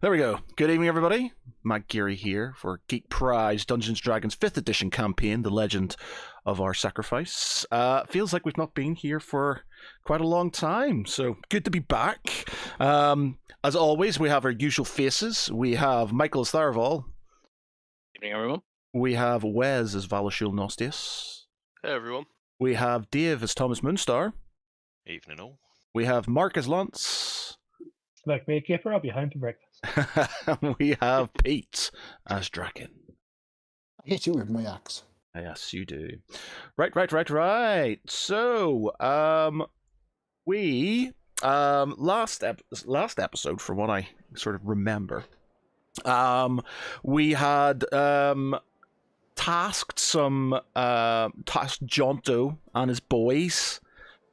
There we go. Good evening, everybody. Matt Geary here for Geek Prize Dungeons & Dragons 5th edition campaign, The Legend of Our Sacrifice. Feels like we've not been here for quite a long time, so good to be back. As always, we have our usual faces. We have Michael as Tharaval. Evening, everyone. We have Wes as Valashul Nostius. Hey, everyone. We have Dave as Thomas Moonstar. Evening, all. We have Mark as Lance. Like me, Kipper, I'll be home for breakfast. We have Pete as Draken. I hit you with my axe. Yes, you do. Right. So, we last episode, from what I sort of remember, we had tasked Jonto and his boys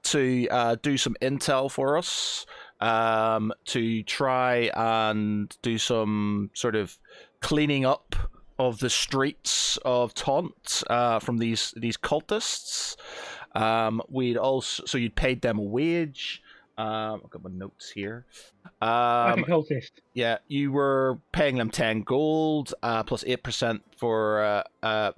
to do some intel for us, to try and do some sort of cleaning up of the streets of Taunt from these cultists. So you'd paid them a wage. I've got my notes here. Like a cultist. Yeah, you were paying them 10 gold plus 8% for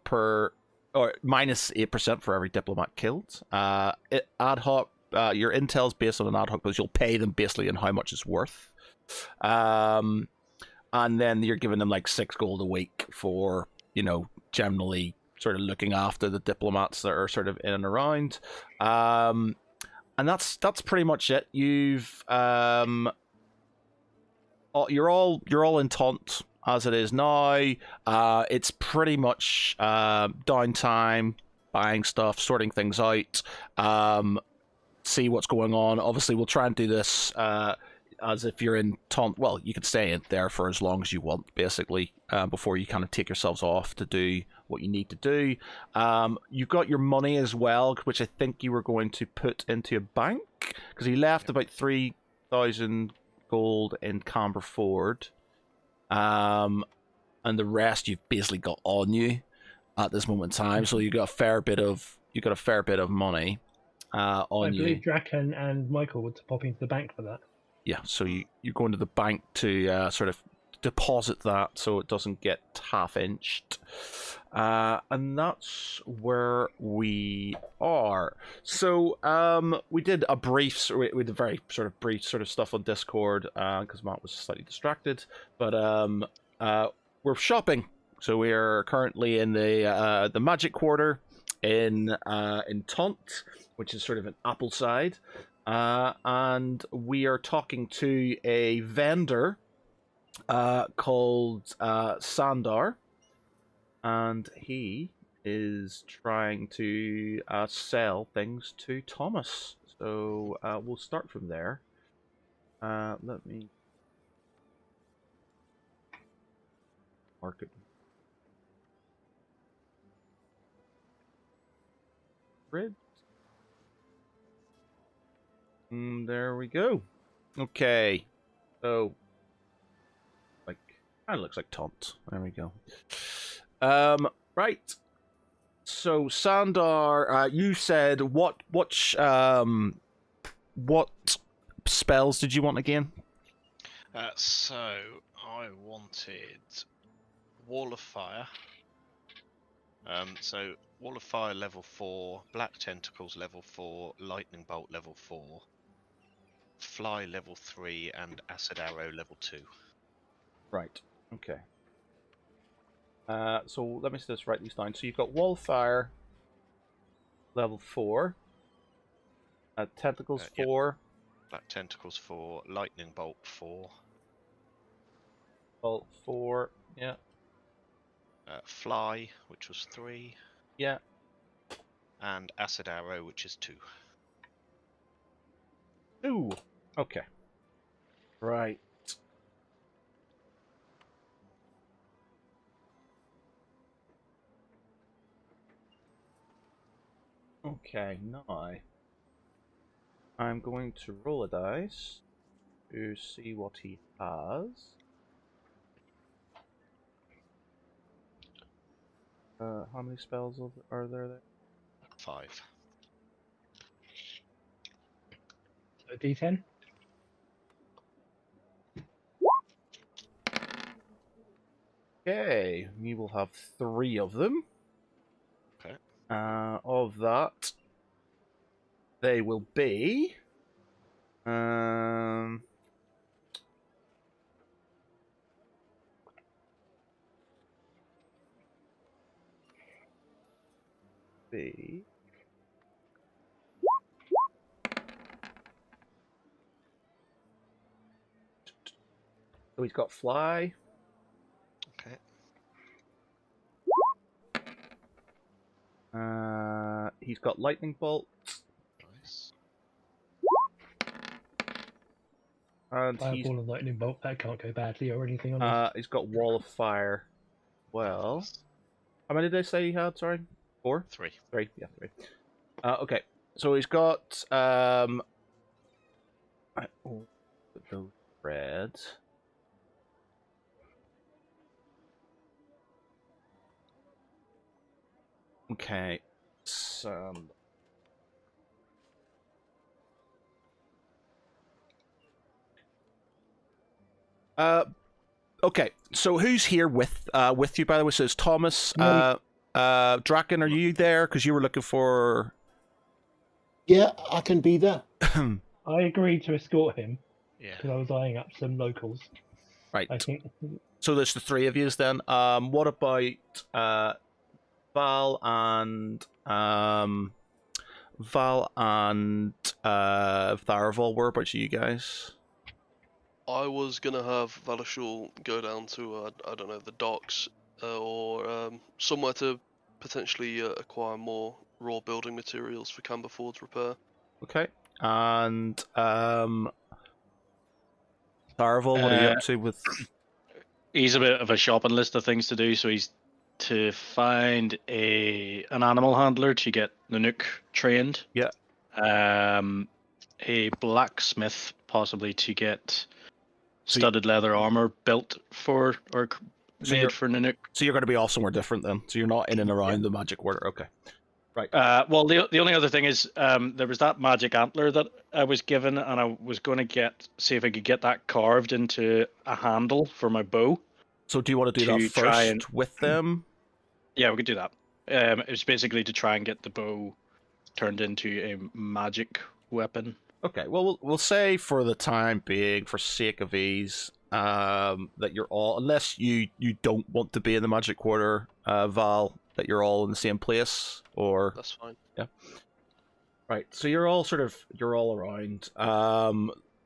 per, or minus 8% for every diplomat killed. Ad hoc. Your intel's based on an ad hoc, but you'll pay them basically on how much it's worth. And then you're giving them like 6 gold a week for, generally sort of looking after the diplomats that are sort of in and around. And that's pretty much it. You're all in Taunt as it is now. It's pretty much downtime, buying stuff, sorting things out, see what's going on. Obviously, we'll try and do this as if you're in Taunt. Well, you can stay in there for as long as you want, basically, before you kind of take yourselves off to do what you need to do. You've got your money as well, which I think you were going to put into a bank, because you left about 3,000 gold in Camber Ford, and the rest you've basically got on you at this moment in time. So you got a fair bit of money on I you. believe Draken and Michael would pop into the bank for that. Yeah, so you're going to the bank to sort of deposit that so it doesn't get half-inched. And that's where we are. So we did a very sort of brief sort of stuff on Discord because Matt was slightly distracted. But we're shopping. So we are currently in the Magic Quarter in Taunt, which is sort of an Appleside. And we are talking to a vendor called Sandar, and he is trying to sell things to Thomas. So we'll start from there. Let me mark it. Grid. There we go. Okay. So, kind of looks like Taunt. There we go. Right. So Sandar, you said what spells did you want again? So I wanted Wall of Fire. So Wall of Fire level 4, Black Tentacles level 4, Lightning Bolt level 4, Fly level 3, and Acid Arrow level 2. Right. Okay. So let me just write these down. So you've got Wall of Fire level 4, Tentacles 4, Black Tentacles 4, Lightning Bolt 4, Bolt 4, yeah. Fly, which was 3, Yeah. and Acid Arrow, which is 2. Ooh. Okay. Right. Okay, now I'm going to roll a dice to see what he has. How many spells are there? 5. A D10. Okay, we will have 3 of them. Okay. Of that, they will be. Be. So he's got fly. Okay. He's got lightning bolt, Nice. and Fireball and lightning bolt. That can't go badly or anything on this. he's got wall of fire. Well, Marvelous. how many did I say he had? Sorry, 4. 3. 3. Yeah, 3. Okay, so he's got those red. Okay, okay, so who's here with you, by the way? So it's Thomas. Draken, are you there? Because you were looking for. Yeah, I can be there. I agreed to escort him Yeah. because I was eyeing up some locals. Right. I think. So there's the 3 of you then. What about Val and Tharaval? Where about you guys? I was gonna have Valashul go down to I don't know, the docks or somewhere to potentially acquire more raw building materials for Camberford's repair. Okay. And Tharaval, what are you up to with? He's a bit of a shopping list of things to do, so he's to find an animal handler to get Nanook trained. Yeah. A blacksmith possibly to get studded leather armor built for or made for Nanook. So you're going to be off somewhere different then. So you're not in and around the magic order. Okay. Right. Well, the only other thing is there was that magic antler that I was given, and I was going to see if I could get that carved into a handle for my bow. So do you want to do that first with them? Yeah, we could do that. It was basically to try and get the bow turned into a magic weapon. Okay. Well, we'll say for the time being, for sake of ease, that you're all, unless you don't want to be in the magic quarter, Val, that you're all in the same place, or That's fine. Yeah. Right. So you're all around,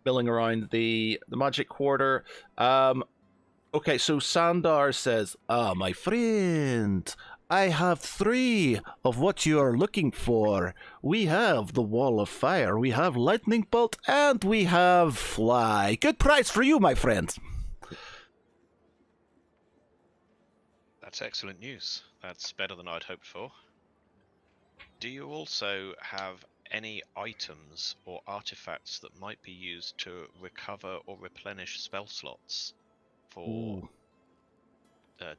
milling around the magic quarter. Okay. So Sandar says, my friend, I have 3 of what you are looking for. We have the wall of fire, we have lightning bolt, and we have fly. Good price for you, my friend. That's excellent news. That's better than I'd hoped for. Do you also have any items or artifacts that might be used to recover or replenish spell slots for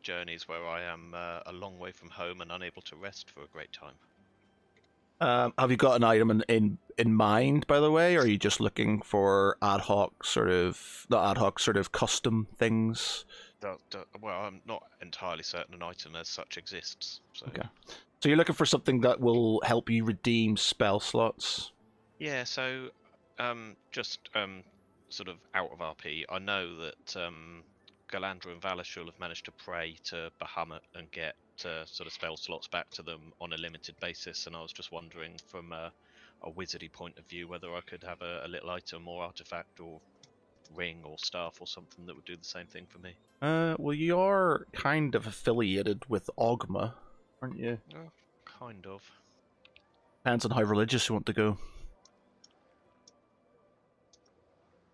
journeys where I am a long way from home and unable to rest for a great time? Have you got an item in mind, by the way, or are you just looking for not ad hoc sort of custom things? Well, I'm not entirely certain an item as such exists. So. Okay. So you're looking for something that will help you redeem spell slots? Yeah, so just sort of out of RP, I know that Galandra and Valashul have managed to pray to Bahamut and get sort of spell slots back to them on a limited basis, and I was just wondering from a wizardy point of view whether I could have a little item or artifact or ring or staff or something that would do the same thing for me. Well, you are kind of affiliated with Ogma, aren't you? Oh, kind of. Depends on how religious you want to go.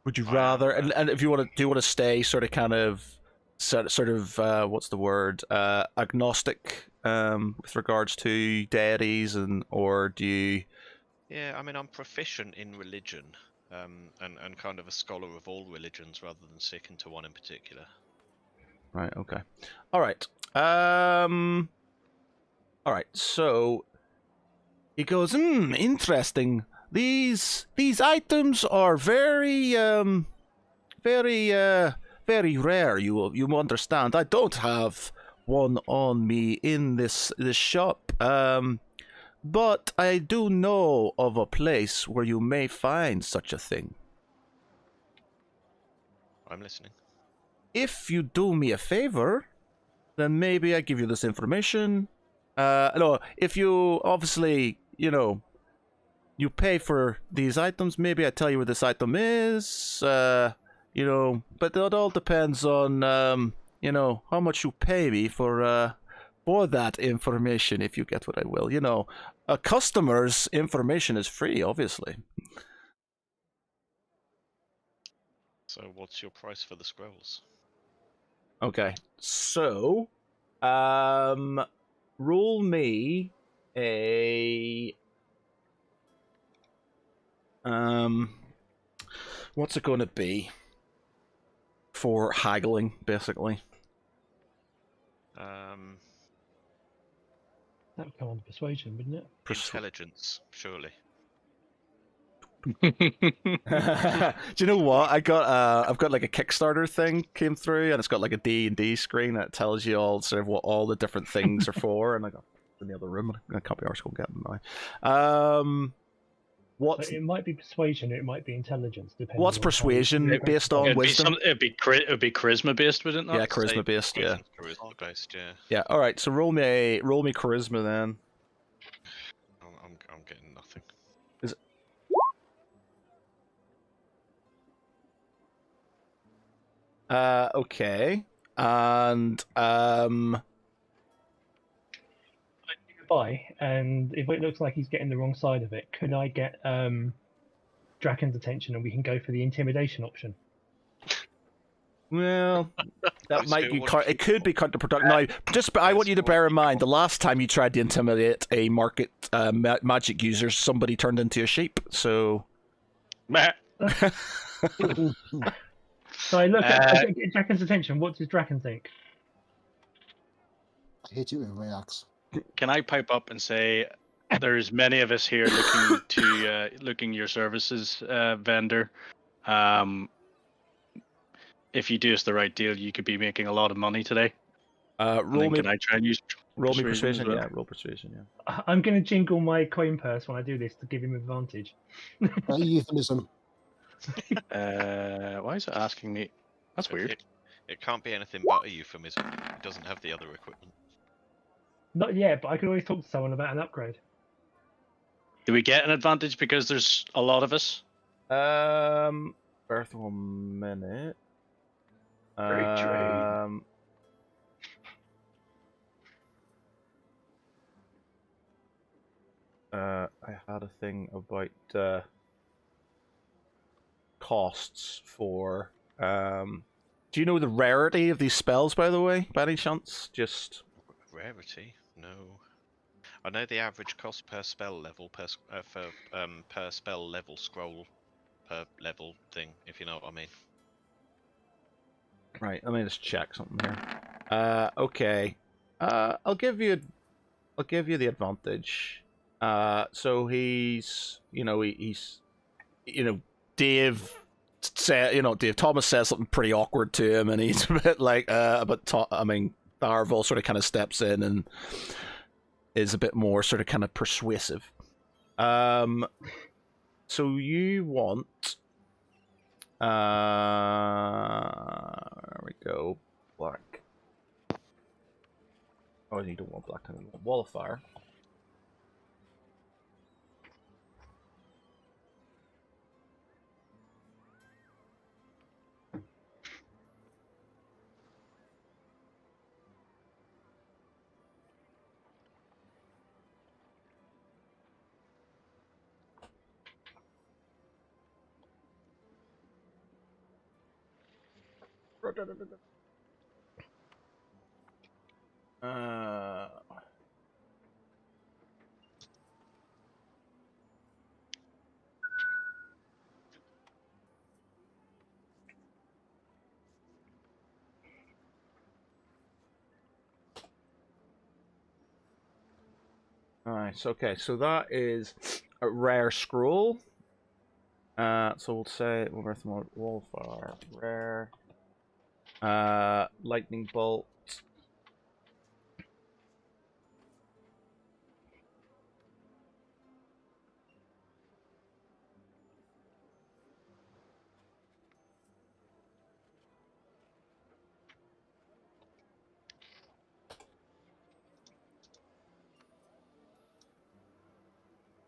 Would you rather, and if you want to stay sort of kind of what's the word, agnostic with regards to deities, or do you? Yeah, I mean, I'm proficient in religion, and kind of a scholar of all religions rather than sticking to one in particular. Right. Okay. All right. All right. So he goes, interesting. These items are very very rare. You understand. I don't have one on me in this shop. But I do know of a place where you may find such a thing. I'm listening. If you do me a favor, then maybe I give you this information. No, if you obviously, you pay for these items, maybe I tell you where this item is. But it all depends on, how much you pay me for that information, if you get what I will. A customer's information is free, obviously. So what's your price for the scrolls? Okay, so, roll me a, what's it going to be for haggling, basically? That would come under persuasion, wouldn't it? Intelligence, surely. Do you know what? I've got like a Kickstarter thing came through, and it's got like a D&D screen that tells you all sort of what all the different things are for, and I got in the other room. I can't be arsed, go get them now. It might be persuasion, it might be intelligence, depending. What's on persuasion based on? Wisdom? It'd be charisma based, would it not? Yeah, charisma based. Yeah. Charisma based. Yeah. Yeah. All right. So roll me charisma then. I'm getting nothing. Is it? Okay. And by, and if it looks like he's getting the wrong side of it, could I get Draken's attention and we can go for the intimidation option? well, that might be it could be counterproductive. Now, I want you to bear in mind the last time you tried to intimidate a market magic user, somebody turned into a sheep. So. So I look at Draken's attention. What does Draken think? I hit you with my axe. Can I pipe up and say, there's many of us here looking your services, vendor. If you do us the right deal, you could be making a lot of money today. Can I try and use roll me persuasion? Yeah, roll persuasion. Yeah. I'm going to jingle my coin purse when I do this to give him advantage. Euphemism. Why is it asking me? That's weird. It can't be anything but a euphemism. It doesn't have the other equipment. Not yet, but I could always talk to someone about an upgrade. Do we get an advantage because there's a lot of us? Bear for 1 minute. Great trade. I had a thing about costs for. Do you know the rarity of these spells, by the way, by any chance? Just rarity? No. I know the average cost per spell level per spell level scroll per level thing, if you know what I mean. Right. Let me just check something here. Okay. I'll give you the advantage. So he's Dave Thomas says something pretty awkward to him, and he's a bit like Darvel sort of kind of steps in and is a bit more sort of kind of persuasive. So you want there we go, black. Oh, you don't want black, you want Wall of Fire. Nice. Okay, so that is a rare scroll. So we'll say Wallfire rare. Lightning bolt.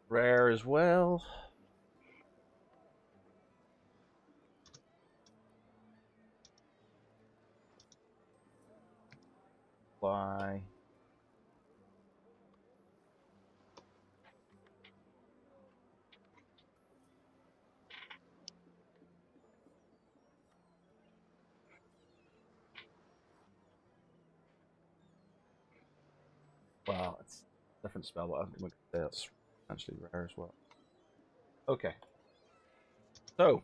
Rare as well. Fly. Wow, it's a different spell, but I think we could say that's potentially rare as well. Okay. So,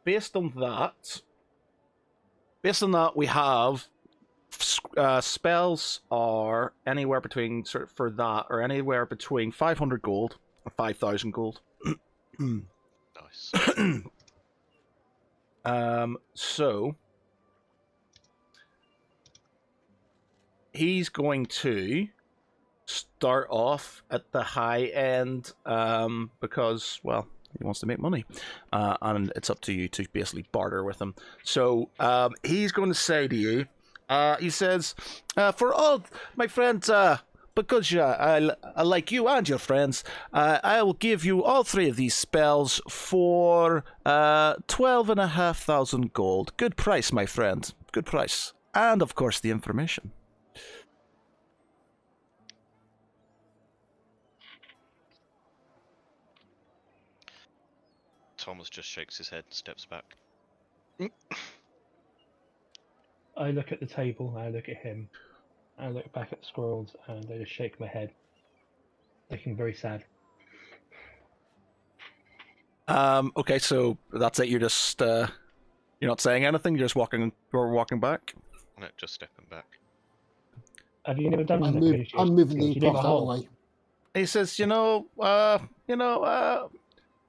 based on that, we have spells are anywhere between for that or anywhere between 500 gold and 5,000 gold. Nice. So he's going to start off at the high end because, well, he wants to make money, and it's up to you to basically barter with him. So he's going to say to you, he says, for all my friends, because I like you and your friends, I will give you all three of these spells for 12,500 gold. Good price, my friend. Good price. And, of course, the information. Thomas just shakes his head and steps back. I look at the table, I look at him, I look back at the squirrels, and I just shake my head, looking very sad. Okay, so that's it. You're just you're not saying anything. You're just walking back. No, just stepping back. Have you never done I'm, that? I'm moving the Do you leave a craft out of the hole? way. He says,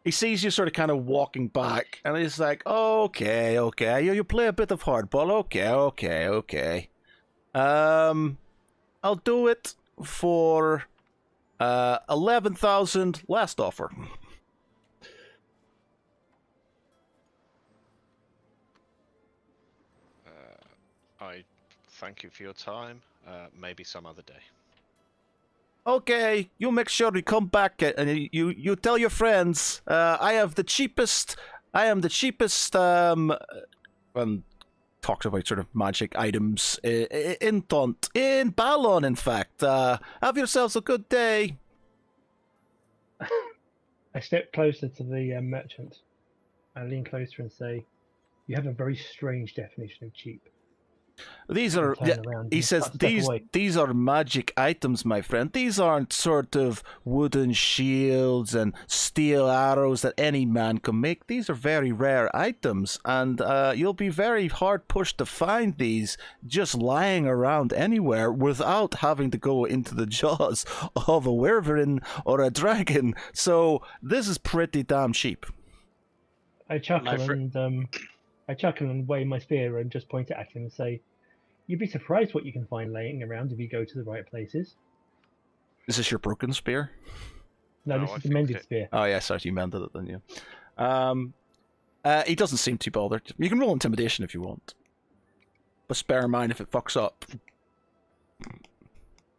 he sees you sort of kind of walking back, and he's like, okay, you play a bit of hardball, okay. I'll do it for 11,000 last offer. I thank you for your time. Maybe some other day. Okay, you make sure you come back and you tell your friends. I am the cheapest. Talks about sort of magic items in Taunt, in Ballon, in fact. Have yourselves a good day. I step closer to the merchant. I lean closer and say, "You have a very strange definition of cheap." These And are, turn around he and says, step away. these are magic items, my friend. These aren't sort of wooden shields and steel arrows that any man can make. These are very rare items, and you'll be very hard pushed to find these just lying around anywhere without having to go into the jaws of a wyvern or a dragon. So this is pretty damn cheap. I chuckle and wave my spear and just point it at him and say, "You'd be surprised what you can find laying around if you go to the right places." Is this your broken spear? No, No, this I is the think mended it- spear. Oh yeah, sorry, you mended it, didn't you? He doesn't seem too bothered. You can roll intimidation if you want, but spare in mind if it fucks up. Let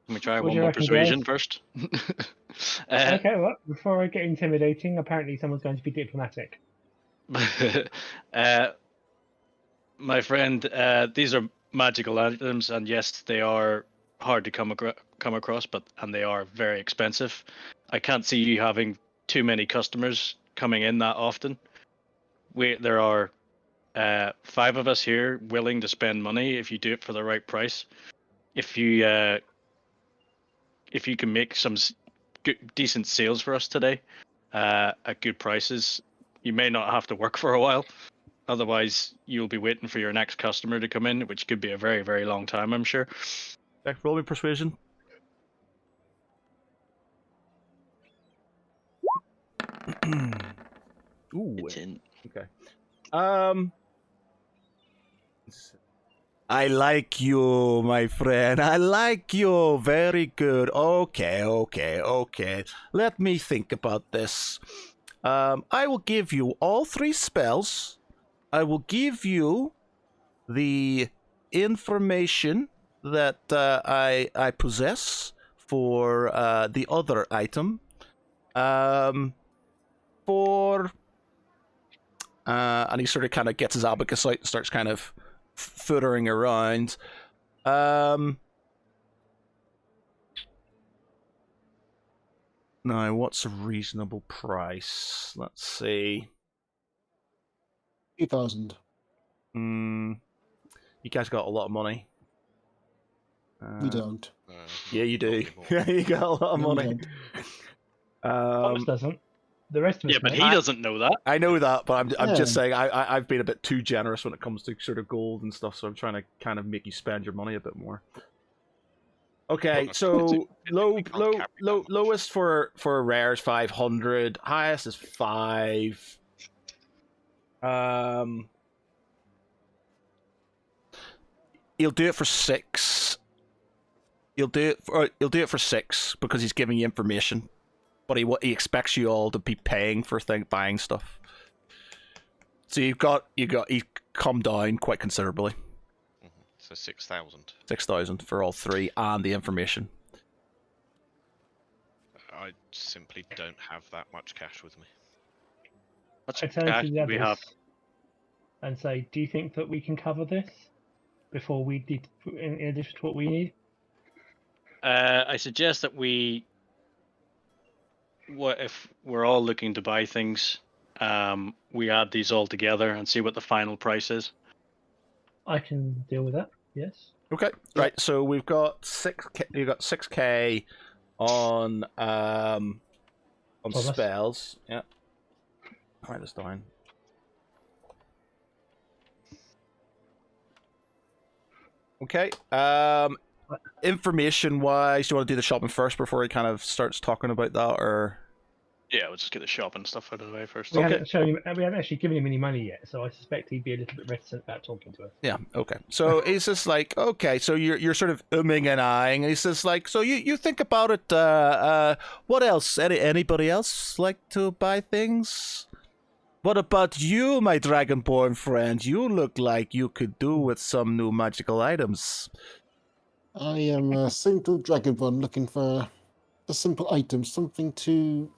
me try What do one you more reckon, persuasion guys? first. Okay, well, before I get intimidating, apparently someone's going to be diplomatic. My friend, these are magical items, and yes, they are hard to come across, and they are very expensive. I can't see you having too many customers coming in that often. There are 5 of us here willing to spend money if you do it for the right price. If you can make some decent sales for us today at good prices, you may not have to work for a while. Otherwise, you'll be waiting for your next customer to come in, which could be a very, very long time, I'm sure. Okay, roll me persuasion. Ooh. It's in. Okay. I like you, my friend. I like you. Very good. Okay. Let me think about this. I will give you all 3 spells. I will give you the information that I possess for the other item. For and he sort of kind of gets his abacus out and starts kind of footering around. Now, what's a reasonable price? Let's see. 2,000. You guys got a lot of money. We don't. Yeah, you not do. anymore. You got a lot of No, we money. Thomas doesn't. The rest of us Yeah, but may. he doesn't know that. I know that, but I'm just Yeah. saying I've been a bit too generous when it comes to sort of gold and stuff, so I'm trying to kind of make you spend your money a bit more. Okay, so lowest for a rare is 500, highest is 5. He'll do it for 6. He'll do it for 6 because he's giving you information, but he expects you all to be paying for buying stuff. So he's come down quite considerably. So 6,000. 6,000 for all 3 and the information. I simply don't have that much cash with me. Much I turn cash to the we others have. and say, do you think that we can cover this before we did, in addition to what we need? I suggest that if we're all looking to buy things, we add these all together and see what the final price is. I can deal with that. Yes. Okay, right. So we've got 6K. You got 6K on Thomas. spells. Yeah. Write this down. Okay. Information wise, do you want to do the shopping first before he kind of starts talking about that, or? Yeah, we'll just get the shopping stuff out of the way first. We haven't shown him. We haven't actually given him any money yet, so I suspect he'd be a little bit reticent about talking to us. Yeah. Okay. So he's just like, okay. So you're sort of umming and ahhing. And he's just like, so you think about it. What else? Anybody else like to buy things? What about you, my dragonborn friend? You look like you could do with some new magical items. I am a simple dragonborn looking for a simple item, something to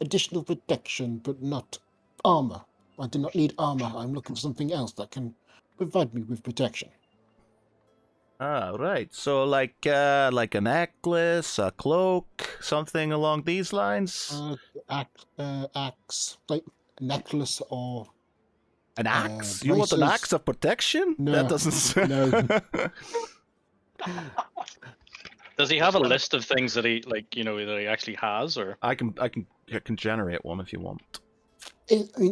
additional protection, but not armor. I do not need armor. I'm looking for something else that can provide me with protection. Ah, right. So like a necklace, a cloak, something along these lines. Axe, like a necklace or An axe? You want an braces. axe of protection? No, That doesn't. no. Does he have a list of things that he that he actually has, or? I can generate one if you want.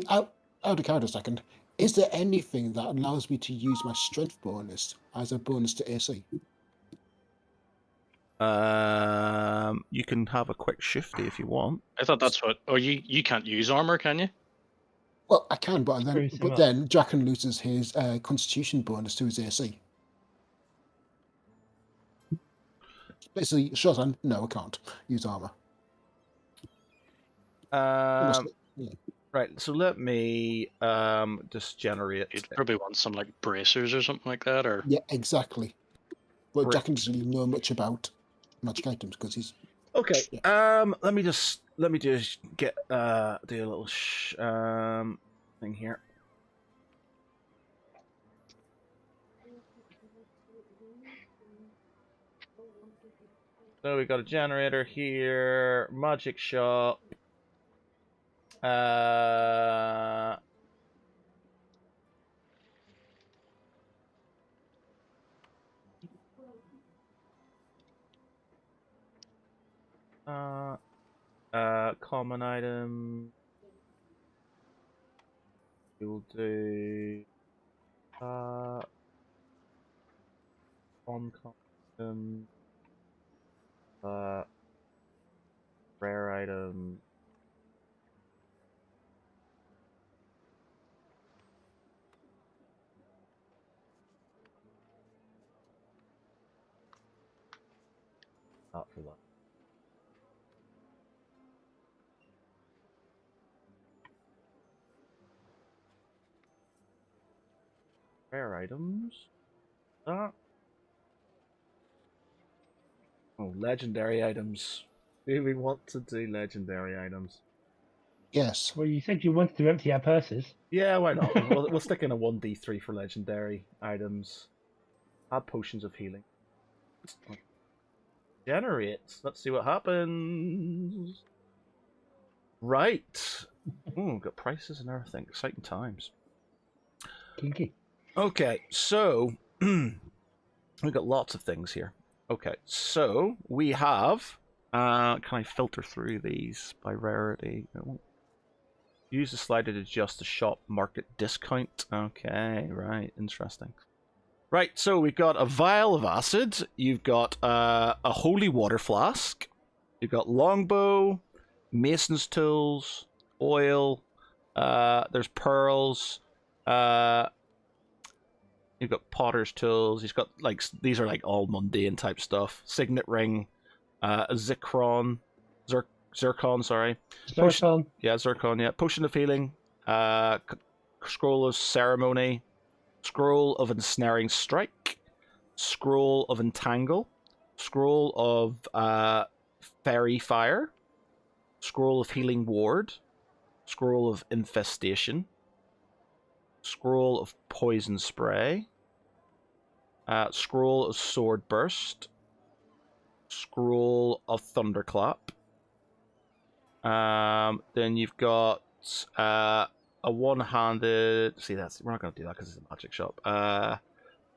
Out of character a second. Is there anything that allows me to use my strength bonus as a bonus to AC? You can have a quick shifty if you want. I thought that's what. Oh, you can't use armor, can you? Well, I can, but Screws him up. then Draken loses his Constitution bonus to his AC. Basically, short hand, no, I can't use armor. Yeah. Right, so let me just generate. You'd probably want some like bracers or something like that, or Yeah, exactly. But Draken doesn't really know much about magic items because he's okay. Yeah. Let me just get do a little thing here. So we got a generator here, magic shop. Common item. We'll do uncommon rare item. that for that. Rare items. That. Oh, legendary items. Do we want to do legendary items? Yes. Well, you said you wanted to empty our purses. Yeah, why not? We'll stick in a 1d3 for legendary items. Add potions of healing. Generates. Let's see what happens. Right. Ooh, got prices and everything. Exciting times. Kinky. Okay, so we've got lots of things here. Okay, so we have. Can I filter through these by rarity? No. Use the slider to adjust the shop market discount. Okay, right, interesting. Right, so we've got a vial of acid. You've got a holy water flask. You've got longbow, mason's tools, oil. There's pearls. You've got potter's tools. He's got like these are like all mundane type stuff. Signet ring, zircon, sorry. Zircon. Yeah, zircon. Yeah, potion of healing. Scroll of ceremony. Scroll of ensnaring strike. Scroll of entangle. Scroll of fairy fire. Scroll of healing ward. Scroll of infestation. Scroll of poison spray. Scroll of sword burst. Scroll of thunderclap. Then you've got a one-handed. See, we're not going to do that because it's a magic shop.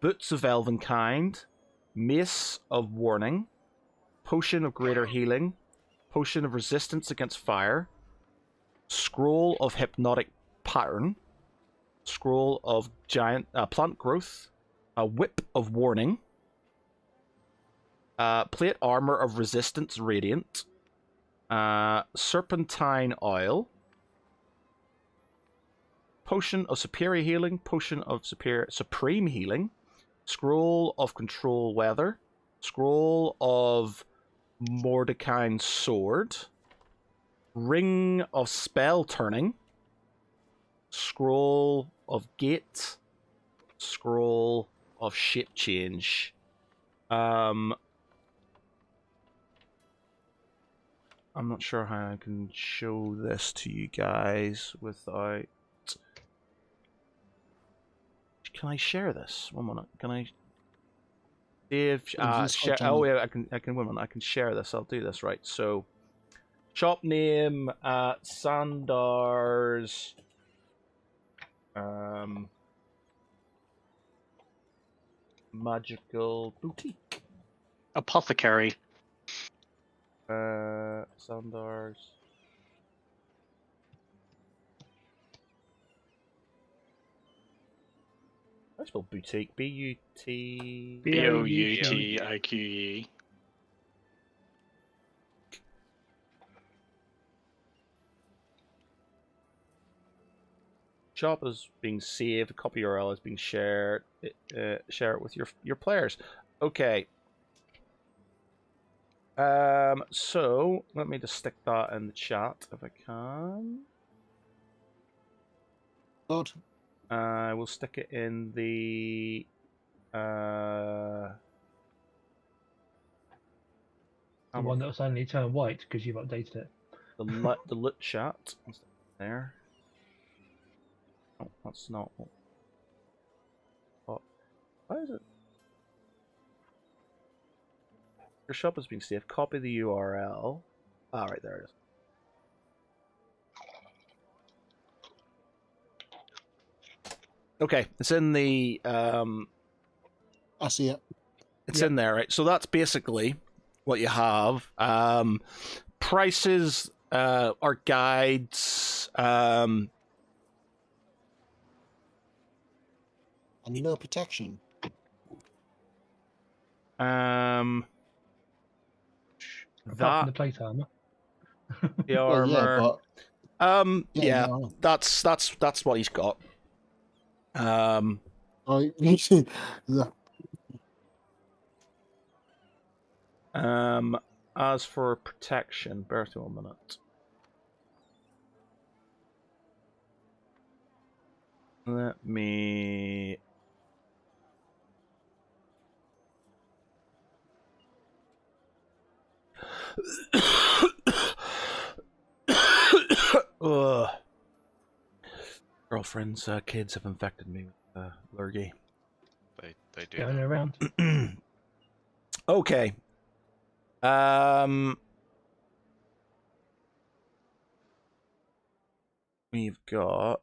Boots of Elvenkind, Mace of Warning, Potion of Greater Healing, Potion of Resistance Against Fire, Scroll of Hypnotic Pattern, Scroll of Giant Plant Growth, a Whip of Warning, Plate Armor of Resistance Radiant, Serpentine Oil, Potion of Superior Healing, Potion of Supreme Healing, Scroll of Control Weather, Scroll of Mordekine's Sword, Ring of Spell Turning, Scroll of Gate, Scroll of Shape Change. I'm not sure how I can show this to you guys without. Can I share this? 1 minute. Can I save? Share. Oh yeah, I can. 1 minute. I can share this. I'll do this right. So, shop name Sandar's. Magical boutique. Apothecary. Sandar's. I spell boutique. B-U-T. Boutique. Shop is being saved. A copy URL is being shared. Share it with your players. Okay. So let me just stick that in the chat if I can. Good. I will stick it in the The one that will suddenly turn white because you've updated it. the lit chat. There. Oh, that's not. What? Why is it? Your shop is being saved. Copy the URL. Ah, right there it is. Okay, it's in the. I see it. It's in there, right? So that's basically what you have. Prices are guides. And no protection. Apart from the plate armor. The armor. Well, yeah, but yeah, no. that's what he's got. I, as for protection, bear with me 1 minute. Let me... Ugh. Girlfriend's kids have infected me with lurgy. They do Going that. around. Okay. We've got...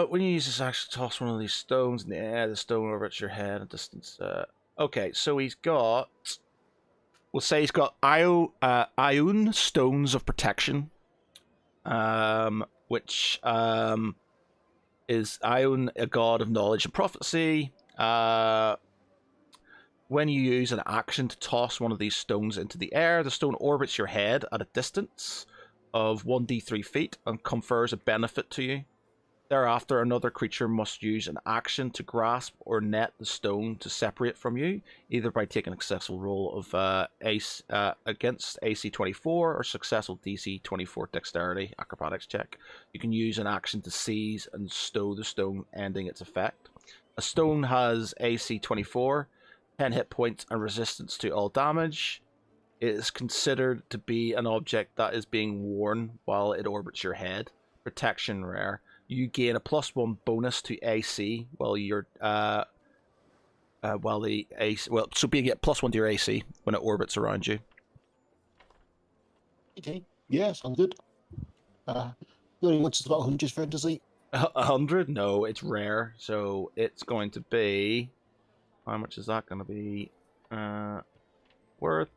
when you use this action, toss one of these stones in the air. The stone orbits your head at distance. Okay, so he's got... We'll say he's got Ion Stones of Protection. Which is Ion, a god of knowledge and prophecy. When you use an action to toss one of these stones into the air, the stone orbits your head at a distance of 1d3 feet and confers a benefit to you. Thereafter, another creature must use an action to grasp or net the stone to separate from you, either by taking a successful roll of against AC 24 or successful DC 24 dexterity acrobatics check. You can use an action to seize and stow the stone, ending its effect. A stone has AC 24, 10 hit points, and resistance to all damage. It is considered to be an object that is being worn while it orbits your head. Protection rare. You gain a +1 bonus to AC while you're while the AC, so you get +1 to your AC when it orbits around you. Okay. Yeah, sounds good. The only one's about 100 for fantasy. 100? No, it's rare, so it's going to be... How much is that going to be worth?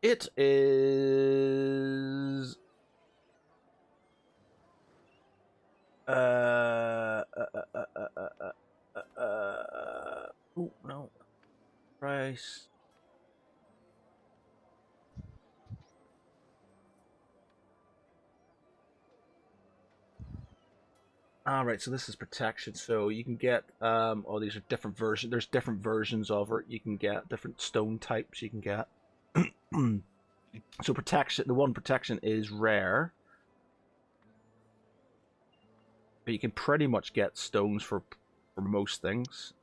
It is... Oh, no. Price. Alright, so this is protection, so you can get, oh, these are different versions, there's different versions of it, you can get different stone types you can get. So protection, the one protection is rare, but you can pretty much get stones for most things.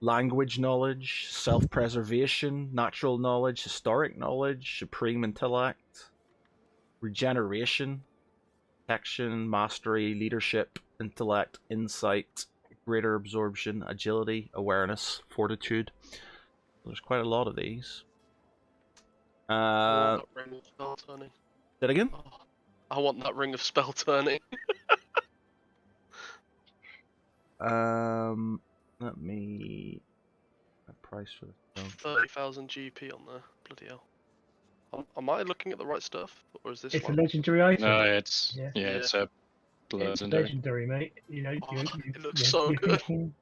Language knowledge, self-preservation, natural knowledge, historic knowledge, supreme intellect, regeneration, protection, mastery, leadership, intellect, insight, greater absorption, agility, awareness, fortitude. There's quite a lot of these. I want that ring of spell turning. Say it again? Oh, I want that ring of spell turning. Let me... A price for the stone. 30,000 GP on there. Bloody hell. Am I looking at the right stuff, or is this? It's like... a legendary item. No, it's Yeah. it's a It's legendary. legendary, mate. You know, Oh, it looks you're so good. thinking-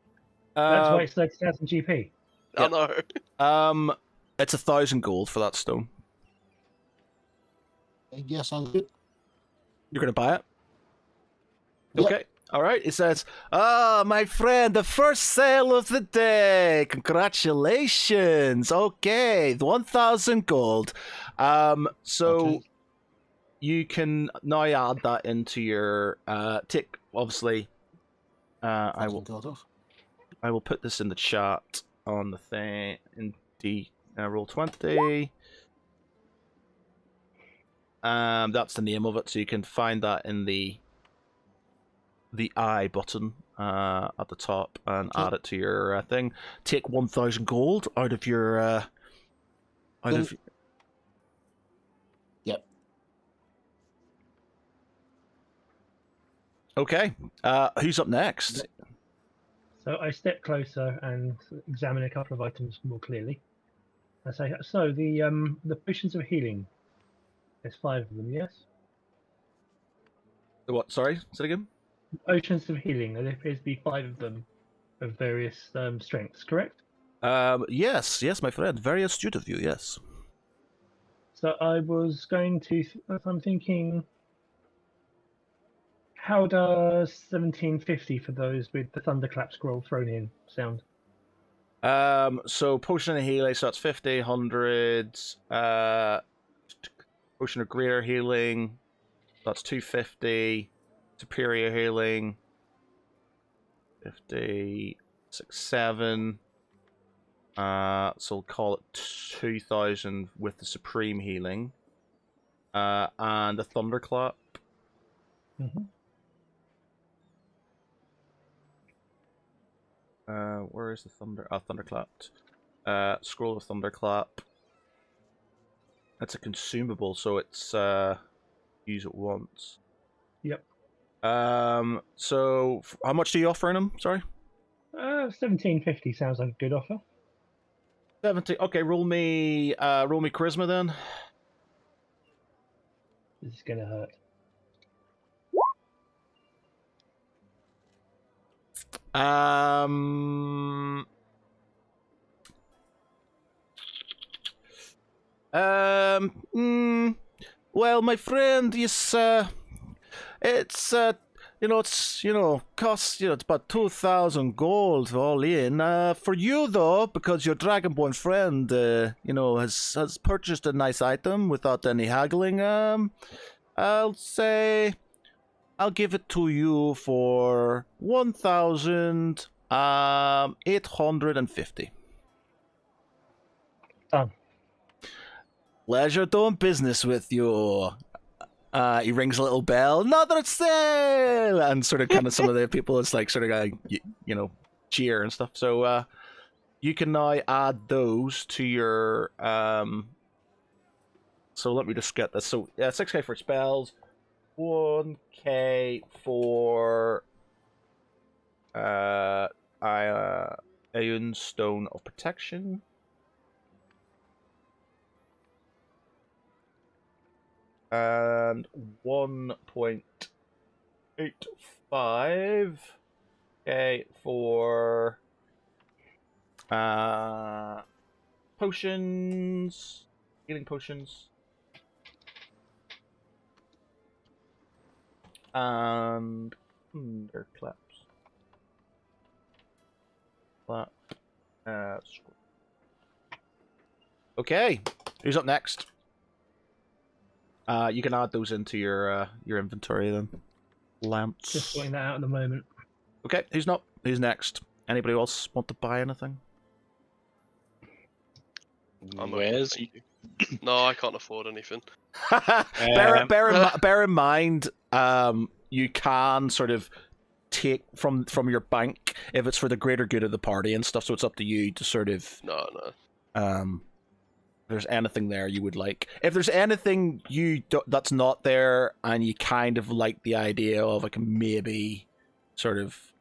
That's why it's 30,000 GP. I know. It's 1,000 gold for that stone. Yeah, sounds good. You're gonna buy it? Yep. Okay. All right. It says, my friend, the first sale of the day. Congratulations. Okay, 1,000 gold. So Okay. you can now add that into your tick. Obviously, I will put this in the chat on the thing in the Roll20. That's the name of it, so you can find that in the I button at the top and add it to your thing. Take 1,000 gold out of your Yep. Okay. Who's up next? So I step closer and examine a couple of items more clearly. I say, so the potions of healing. There's 5 of them, yes? The what? Sorry, say it again. Oceans of healing. There appears to be 5 of them, of various strengths. Correct. Yes, my friend. Very astute of you. Yes. So I was going to. I'm thinking. How does 1750 for those with the thunderclap scroll thrown in sound? So potion of healing, so that's 50, 100. Potion of greater healing, that's 250. Superior healing, 50, 6, 7. So we'll call it 2,000 with the supreme healing. And a thunderclap. Mm-hmm. Where is the thunderclap? Scroll of thunderclap. It's a consumable, so it's use it once. Yep. So how much do you offer him? Sorry. 1750 sounds like a good offer. 70. Okay, roll me charisma then. This is gonna hurt. Um. Well, my friend, it's costs it's about 2,000 gold all in. For you though, because your dragonborn friend, has purchased a nice item without any haggling. I'll say, I'll give it to you for 1,850. Done. Pleasure doing business with you. He rings a little bell. Another sale, and sort of some of the people, it's like sort of cheer and stuff. So you can now add those to your So let me just get this. So 6k for spells, 1k for Aeon Stone of Protection. And 1.85k for potions, healing potions, and thunderclaps. Clap. Okay, who's up next? You can add those into your inventory then. Lamps. Just sorting that out at the moment. Okay, who's not? Who's next? Anybody else want to buy anything? I'm Where's okay, thank you. No, I can't afford anything. bear in mind, you can sort of take from your bank if it's for the greater good of the party and stuff. So it's up to you to sort of No. If there's anything there you would like. If there's anything that's not there and you kind of like the idea of, I can maybe sort of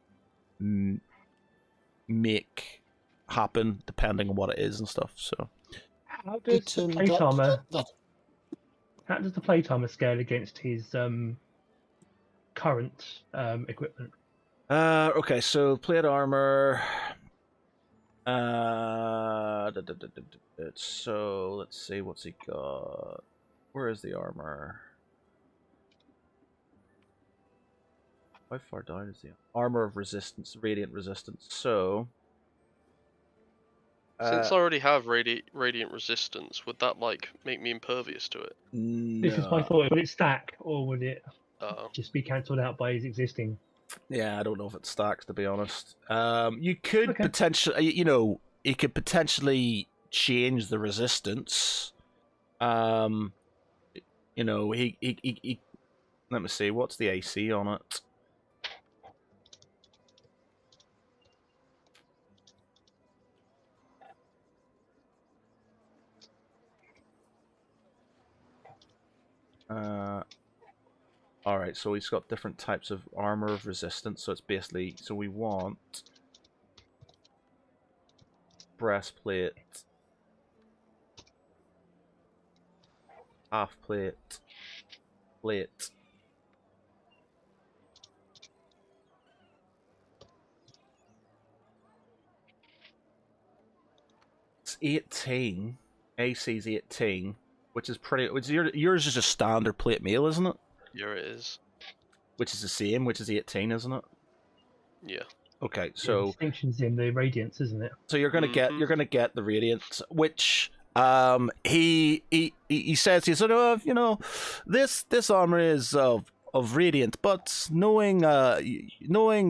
make happen depending on what it is and stuff. So How does the plate armor? How does the plate armor scale against his current equipment? Okay, so plate armor. So let's see, what's he got? Where is the armor? How far down is the armor of resistance, radiant resistance? So Since I already have radiant resistance, would that make me impervious to it? This is my thought. Would it stack, or would it Oh. just be cancelled out by his existing? Yeah, I don't know if it stacks, to be honest. You could Okay. potentially, it could potentially change the resistance. He let me see, what's the AC on it? Alright, so he's got different types of armor of resistance, so it's basically, so we want breastplate, half plate, plate, it's 18. AC's 18, which is pretty. Yours is a standard plate mail, isn't it? Yeah, it is. Which is the same, which is 18, isn't it? Yeah. Okay, The so distinction's in the radiance, isn't it? so you're gonna get the radiant, which he says he sort of this armor is of radiant, but knowing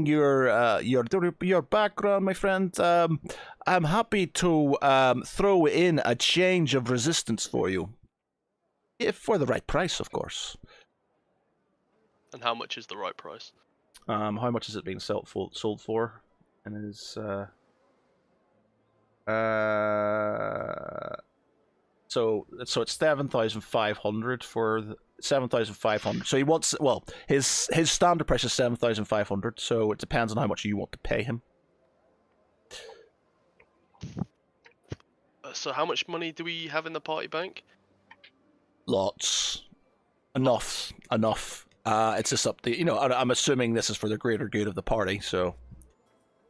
your background, my friend, I'm happy to throw in a change of resistance for you, if for the right price, of course. And how much is the right price? How much is it being sold for? And it is so it's 7,500 for 7,500. So he wants, well, his standard price is 7,500. So it depends on how much you want to pay him. So how much money do we have in the party bank? Lots, enough. It's just up to I'm assuming this is for the greater good of the party. So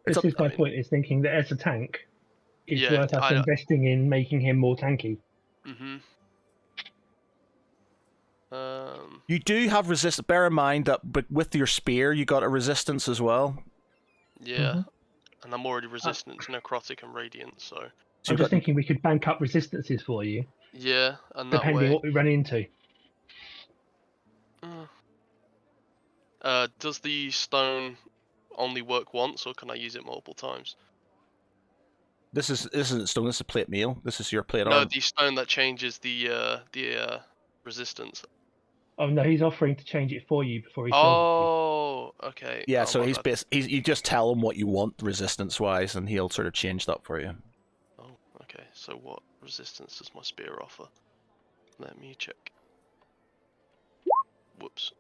This is my point, is thinking that as a tank, it's Yeah, worth us investing in making him more tanky. Mm-hmm. You do have resistance. Bear in mind that, but with your spear, you got a resistance as well. Yeah, and I'm already resistant to necrotic and radiant, so. I'm just thinking we could bank up resistances for you. Yeah, and that depending way. what we run into. Does the stone only work once, or can I use it multiple times? This isn't stone. This is plate mail. This is your plate No, armor. the stone that changes the resistance. Oh no, he's offering to change it for you before he sells Oh, okay. Yeah, Oh, so my bad. you just tell him what you want resistance wise, and he'll sort of change that for you. Oh, okay. So what resistance does my spear offer? Let me check. Whoops.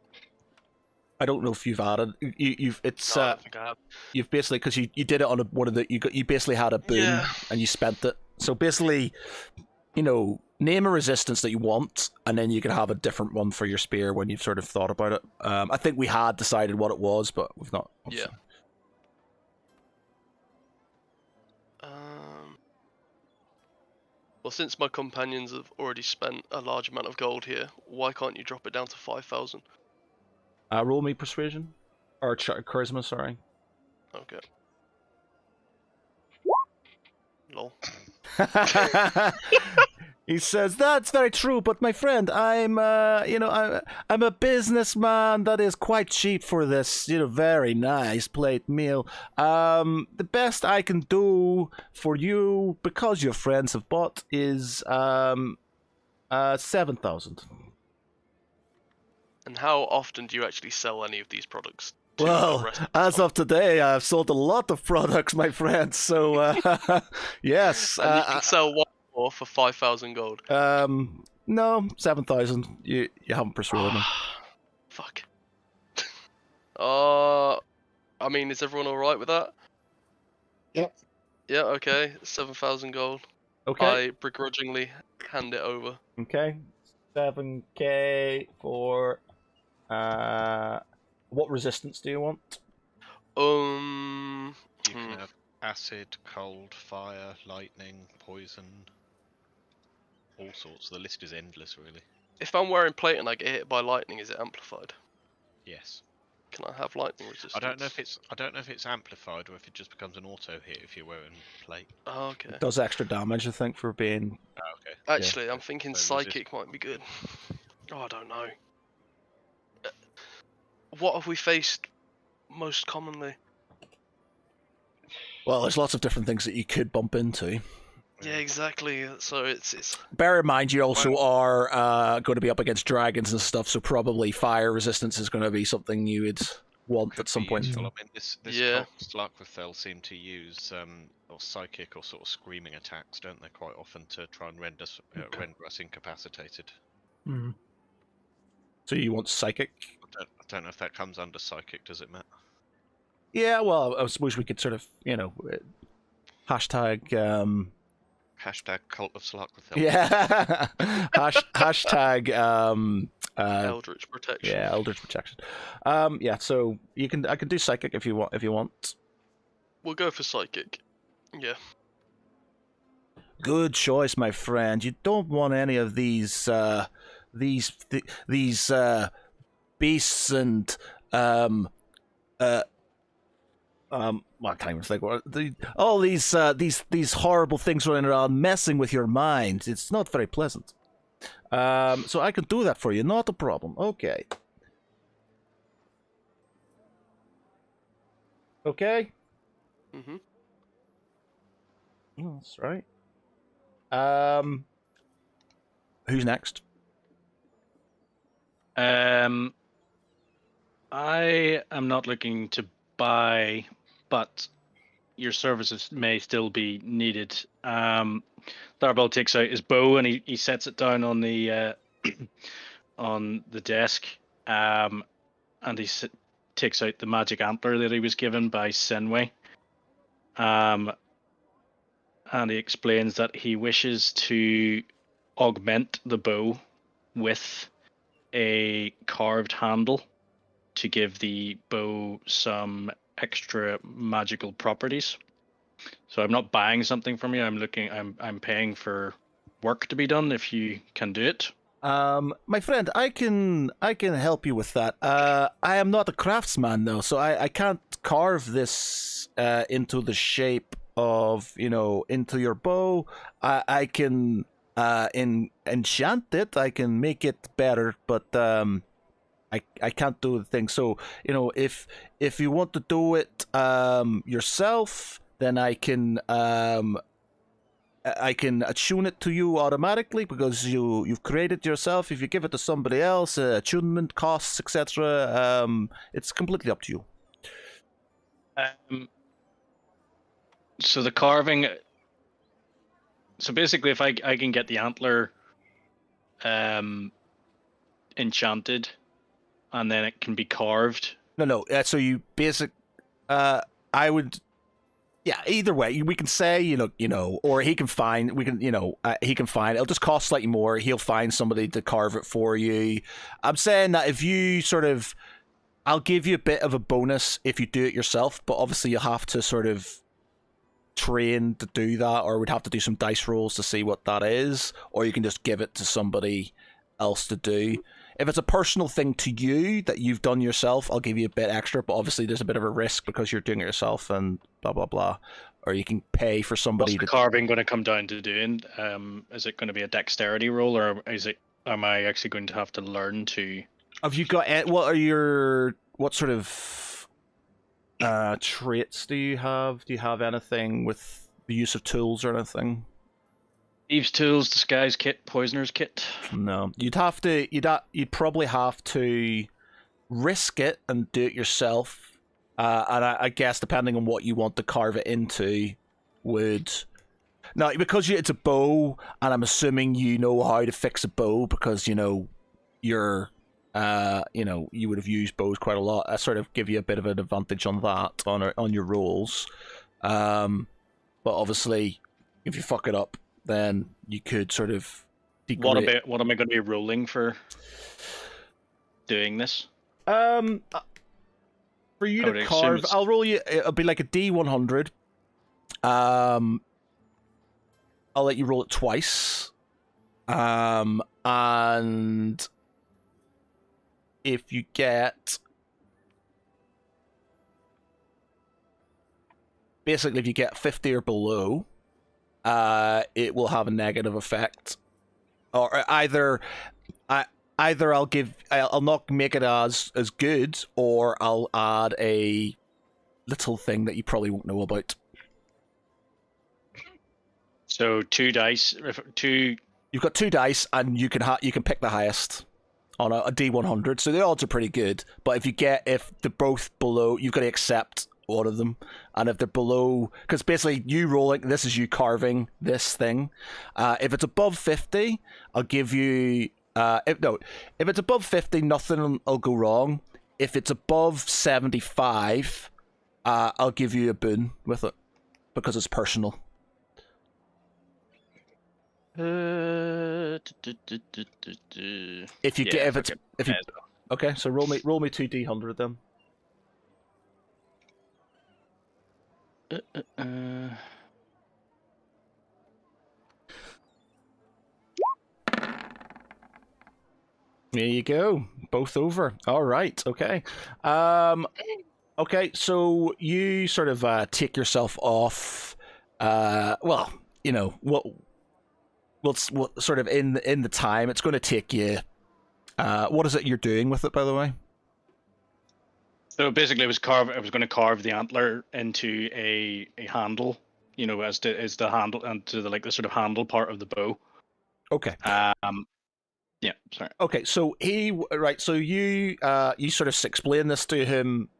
I don't know if you've added you've it's No, I don't think I have. you've basically, because you did it on one of the you basically had a boon Yeah. and you spent it. So basically, name a resistance that you want, and then you can have a different one for your spear when you've sort of thought about it. I think we had decided what it was, but we've not. Yeah. Well, since my companions have already spent a large amount of gold here, why can't you drop it down to 5,000? Roll me persuasion or charisma. Sorry. Okay. Lol. He says, "That's very true, but my friend, I'm a businessman that is quite cheap for this, very nice plate meal. The best I can do for you, because your friends have bought, is 7,000. And how often do you actually sell any of these products? to Well, restaurants? as of today, I've sold a lot of products, my friend. So, yes. And you can sell one more for 5,000 gold. No, 7,000. You haven't persuaded me. Fuck. I mean, is everyone all right with that? Yep. Yeah. Okay. 7,000 gold. Okay. I begrudgingly hand it over. Okay. 7K for what resistance do you want? You can have acid, cold, fire, lightning, poison, all sorts. The list is endless, really. If I'm wearing plate and I get hit by lightning, is it amplified? Yes. Can I have lightning resistance? I don't know if it's amplified or if it just becomes an auto hit if you're wearing plate. Oh, okay. It does extra damage, I think, for being. Oh, okay. Actually, I'm thinking So psychic might be good. Oh, I don't know. What have we faced most commonly? Well, there's lots of different things that you could bump into. Yeah, exactly. So it's. Bear in mind, you also are going to be up against dragons and stuff, so probably fire resistance is going to be something you would want Could at some be point. useful. I mean, this Yeah. Slarkwithel seem to use or psychic or sort of screaming attacks, don't they, quite often to try and render us incapacitated. Mm. So you want psychic? I don't know if that comes under psychic, does it, Matt? Yeah, well, I suppose we could sort of, hashtag. Hashtag cult of Slarkwithel. Yeah. Hashtag. Eldritch protection. Yeah, Eldritch protection. Yeah. So I can do psychic if you want. We'll go for psychic. Yeah. Good choice, my friend. You don't want any of these beasts and well, I can't even think what all these horrible things running around messing with your mind. It's not very pleasant. So I can do that for you, not a problem. Okay. Okay. Mm-hmm. Oh, that's right. Who's next? I am not looking to buy, but your services may still be needed. Tharbell takes out his bow and he sets it down on the on the desk, and he takes out the magic antler that he was given by Senway. And he explains that he wishes to augment the bow with a carved handle to give the bow some extra magical properties. So I'm not buying something from you. I'm paying for work to be done if you can do it. My friend, I can help you with that. I am not a craftsman though, so I can't carve this into the shape of, into your bow. I can enchant it. I can make it better, but I can't do the thing. So, if you want to do it yourself, then I can attune it to you automatically because you've created yourself. If you give it to somebody else, attunement costs, etc. It's completely up to you. So the carving. So basically, if I can get the antler enchanted, and then it can be carved. No. So you I would. Yeah, either way, we can say, or he can find, he can find, it'll just cost slightly more. He'll find somebody to carve it for you. I'm saying that if you I'll give you a bit of a bonus if you do it yourself, but obviously you'll have to sort of train to do that, or we'd have to do some dice rolls to see what that is, or you can just give it to somebody else to do. If it's a personal thing to you that you've done yourself, I'll give you a bit extra, but obviously there's a bit of a risk because you're doing it yourself and blah, blah, blah. Or you can pay for somebody What's the carving going to come down to doing? Is it going to be a dexterity roll, or am I actually going to have to learn to... Have you got... What sort of traits do you have? Do you have anything with the use of tools or anything? Thieves' tools, disguise kit, poisoner's kit. No, you'd probably have to risk it and do it yourself. And I guess depending on what you want to carve it into, because it's a bow, and I'm assuming you know how to fix a bow because you would have used bows quite a lot. I sort of give you a bit of an advantage on that on your rolls. But obviously, if you fuck it up, then you could sort of What am I going to be rolling for doing this? For you to carve, I'll roll you. It'll be like a D100. I'll let you roll it twice. And if you get, basically, if you get 50 or below, it will have a negative effect, or either I'll not make it as good, or I'll add a little thing that you probably won't know about. So 2 dice, You've got 2 dice, and you can pick the highest on a D100. So the odds are pretty good. But if they're both below, you've got to accept one of them, and if they're below, because basically you rolling, this is you carving this thing. If it's above 50, I'll give you. If it's above 50, nothing will go wrong. If it's above 75, I'll give you a boon with it because it's personal. Okay, so roll me 2 D100 then. There you go. Both over. All right. Okay. Okay. So you sort of take yourself off. Well, you know what sort of in the time it's going to take you. What is it you're doing with it, by the way? So basically, I was going to carve the antler into a handle. You know, as the handle and to the the sort of handle part of the bow. Okay. Yeah. Sorry. Okay. So So you sort of explain this to him.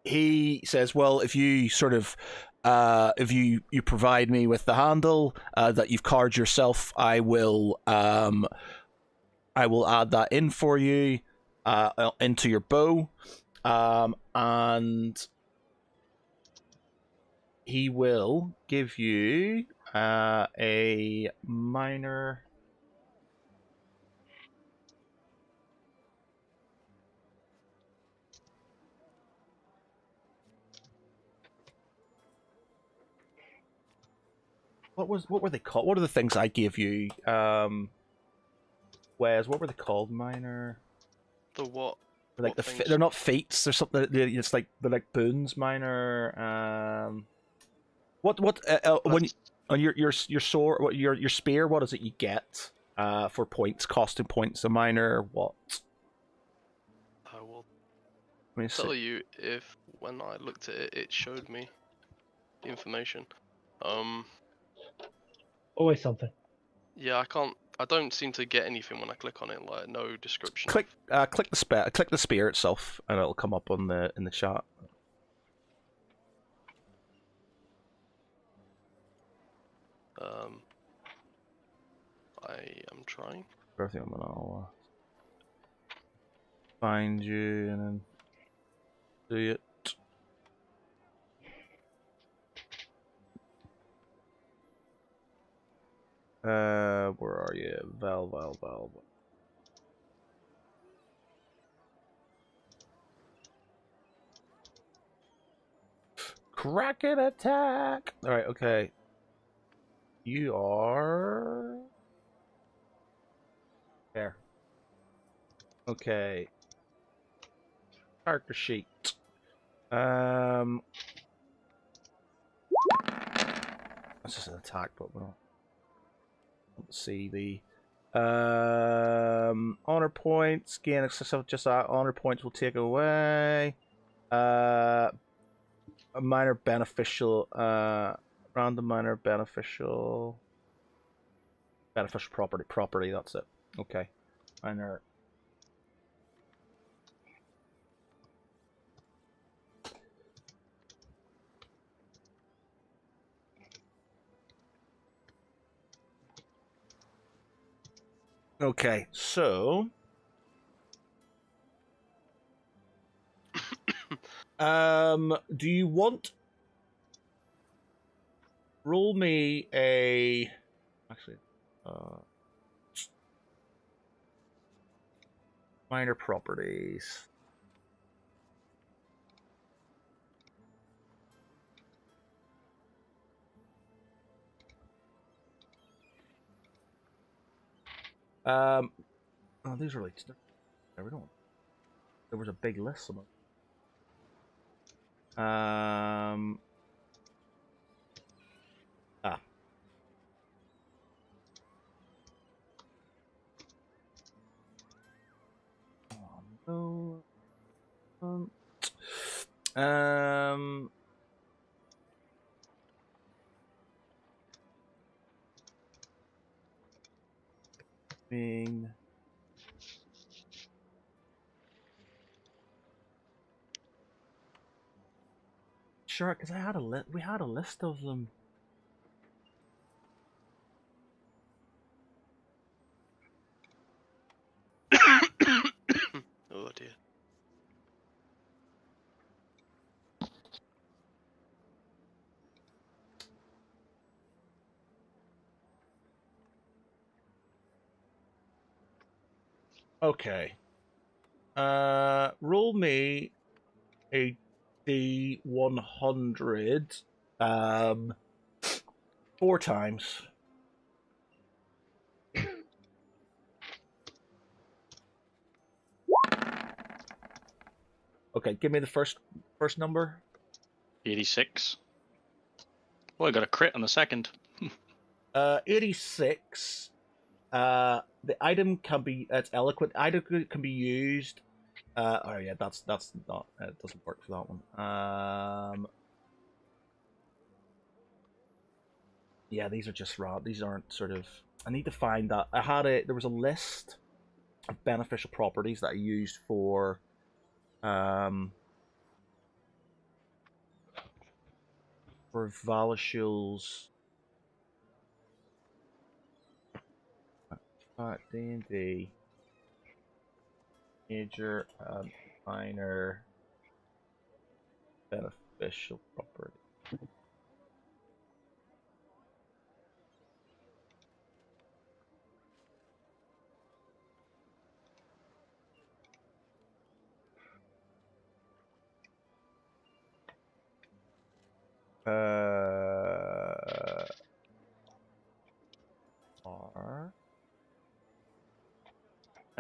He says, "Well, if you sort of if you provide me with the handle that you've carved yourself, I will add that in for you into your bow." And he will give you a minor. What were they called? What are the things I gave you? Wes, what were they called? Minor. The what? Like what things? they're not fates. There's something. It's like they're like boons. Minor. What when on your sword, what your spear? What is it you get? For points, costing points. A minor what? I will Let me tell see. you if when I looked at it, it showed me the information. Always something. Yeah, I can't. I don't seem to get anything when I click on it. Like no description. Click the spear itself, and it'll come up on in the chat. I am trying. Everything I'm gonna find you and then do it. Where are you? Val. Kraken attack! Alright, okay. You are... There. Okay. Character sheet. That's just an attack, but we'll see the honor points. Gain access of just honor points will take away. A minor beneficial random minor beneficial property, that's it. Okay. Minor. Okay, so do you want roll me a actually minor properties. Oh, these are like we don't. There was a big list of them. Oh, no. Being sure, because I had we had a list of them. Oh dear. Okay. Roll me a D100 4 times. Okay, give me the first number. 86. Oh, I got a crit on the second. 86. The item can be, it's eloquent. Item can be used. Oh yeah, that's not. It doesn't work for that one. Yeah, these are just raw. These aren't sort of. I need to find that. There was a list of beneficial properties that I used for Valashul's D&D major and minor beneficial property. Are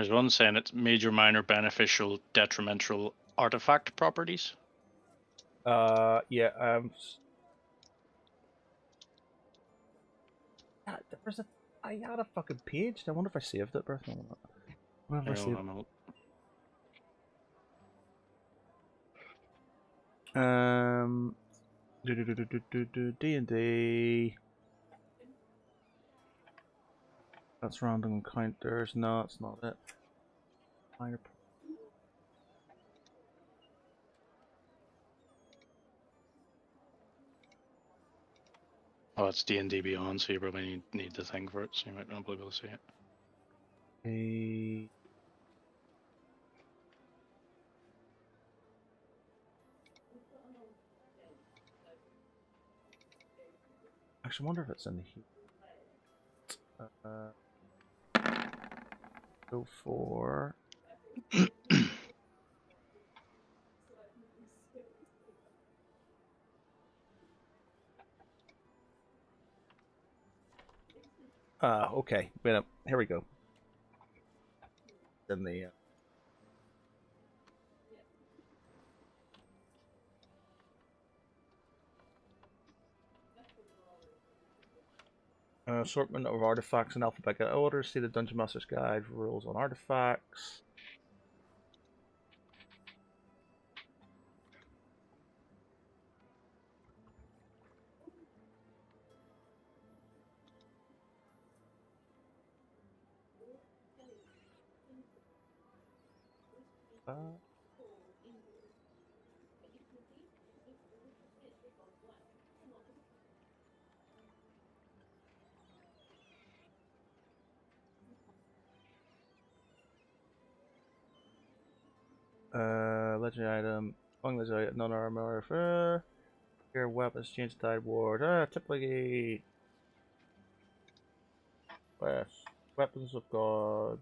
There's one saying it's major, minor, beneficial, detrimental artifact properties. yeah, there was I had a fucking page. I wonder if I saved it, bro. I wonder if I saved it. D&D. That's random encounters. No, it's not it. Minor. Oh, it's D&D Beyond, so you probably need the thing for it, so you might not be able to see it. Actually, I wonder if it's in here. Go for. Okay. Wait up. Here we go. Then the. Assortment of artifacts in alphabetical order. See the Dungeon Master's Guide for rules on artifacts. Legendary item. Among legendary non-armor. Your weapons change tide ward. Typically. Weapons of God.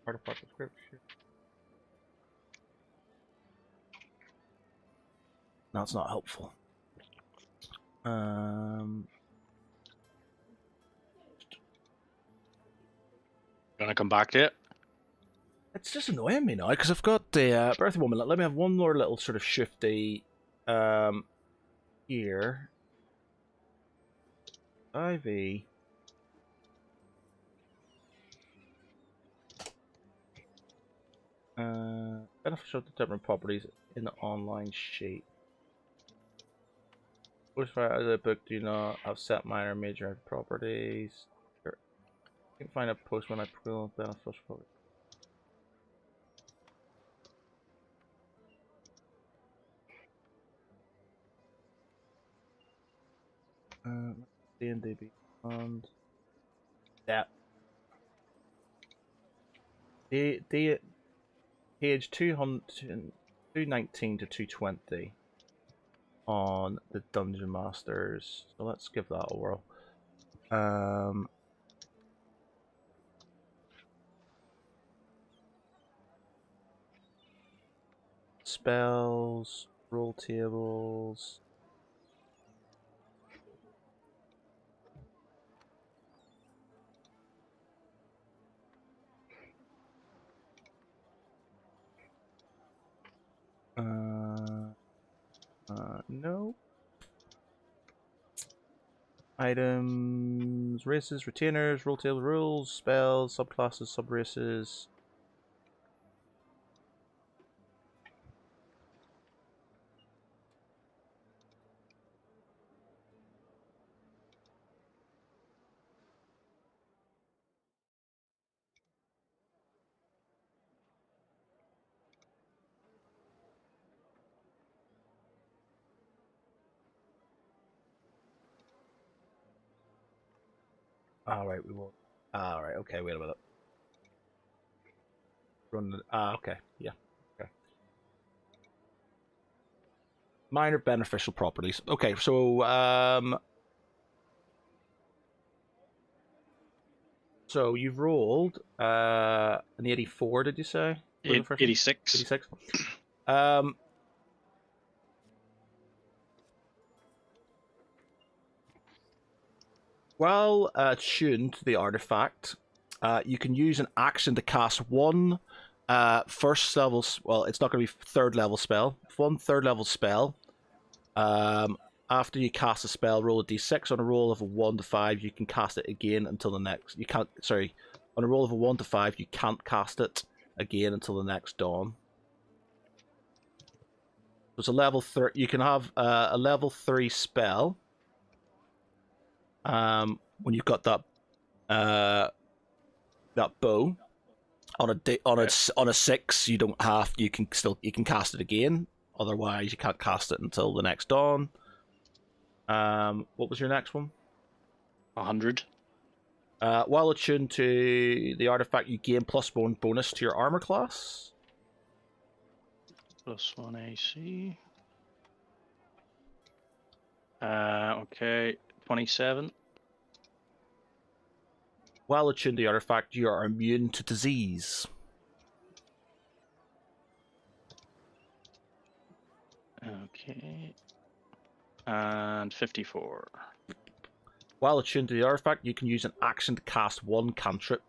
Artifact description. No, it's not helpful. Gonna come back to it? It's just annoying me now because I've got the Birth of Woman. Let me have one more little sort of shifty here. IV. Beneficial to different properties in the online sheet. Which part of the book do not have set minor and major properties? Sure. You can find a post when I pull beneficial properties. D&D Beyond. Yeah. Page 219 to 220 on the Dungeon Masters. So let's give that a whirl. Spells, roll tables. No. Items, races, retainers, roll table rules, spells, subclasses, subraces. Alright, we won't. Alright, okay, wait a minute. Okay, yeah. Okay. Minor beneficial properties. Okay, so so you've rolled an 84, did you say? 86. 86. While attuned to the artifact, you can use an action to cast one first level. Well, it's not going to be third level spell. One third level spell. After you cast a spell, roll a d6. On a roll of a 1 to 5, you can cast it again until the next. You can't. Sorry, on a roll of a 1 to 5, you can't cast it again until the next dawn. So it's a level 3. You can have a level 3 spell. When you've got that that bow on a 6, you don't have. You can cast it again. Otherwise, you can't cast it until the next dawn. What was your next one? 100. While attuned to the artifact, you gain +1 bonus to your armor class. +1 AC. Okay, 27. While attuned to the artifact, you are immune to disease. Okay. And 54. While attuned to the artifact, you can use an action to cast one cantrip.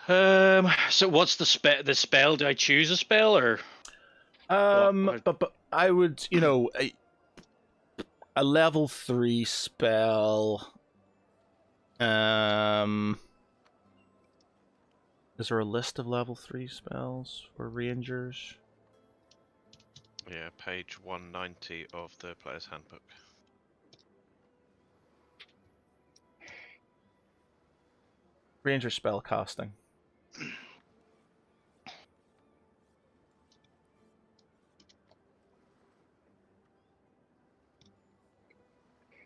So what's the spell? Do I choose a spell or? But I would, a level 3 spell. Is there a list of level 3 spells for rangers? Yeah, page 190 of the player's handbook. Ranger spell casting.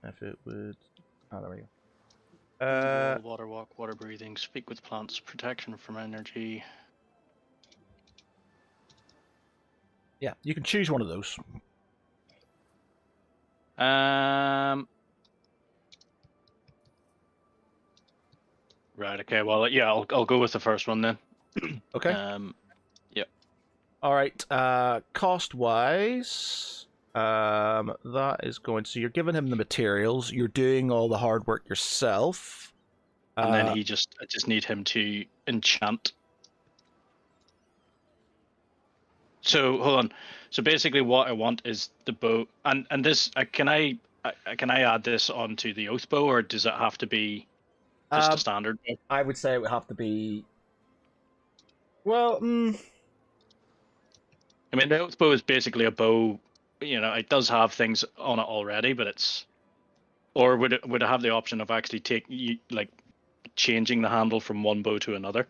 If it would... Oh, there we go. Water walk, water breathing, speak with plants, protection from energy. Yeah, you can choose one of those. Right. Okay. Well, yeah, I'll go with the first one then. Okay. Yep. All right. Cost wise, that is going. So you're giving him the materials. You're doing all the hard work yourself. And then I just need him to enchant. So hold on. So basically, what I want is the bow, and this. Can I add this onto the oath bow, or does it have to be just a standard bow? I would say it would have to be. Well, I mean, the oath bow is basically a bow. It does have things on it already, but it's. Or would it have the option of actually changing the handle from one bow to another?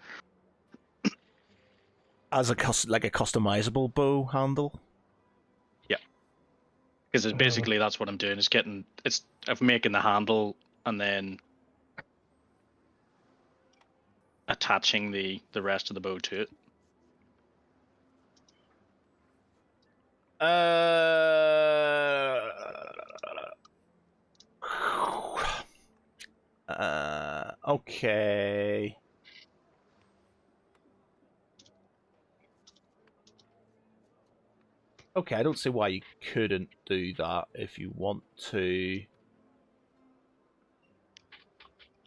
As a customizable bow handle. Yeah, because it's basically that's what I'm doing. I'm making the handle and then attaching the rest of the bow to it. Okay. Okay, I don't see why you couldn't do that if you want to.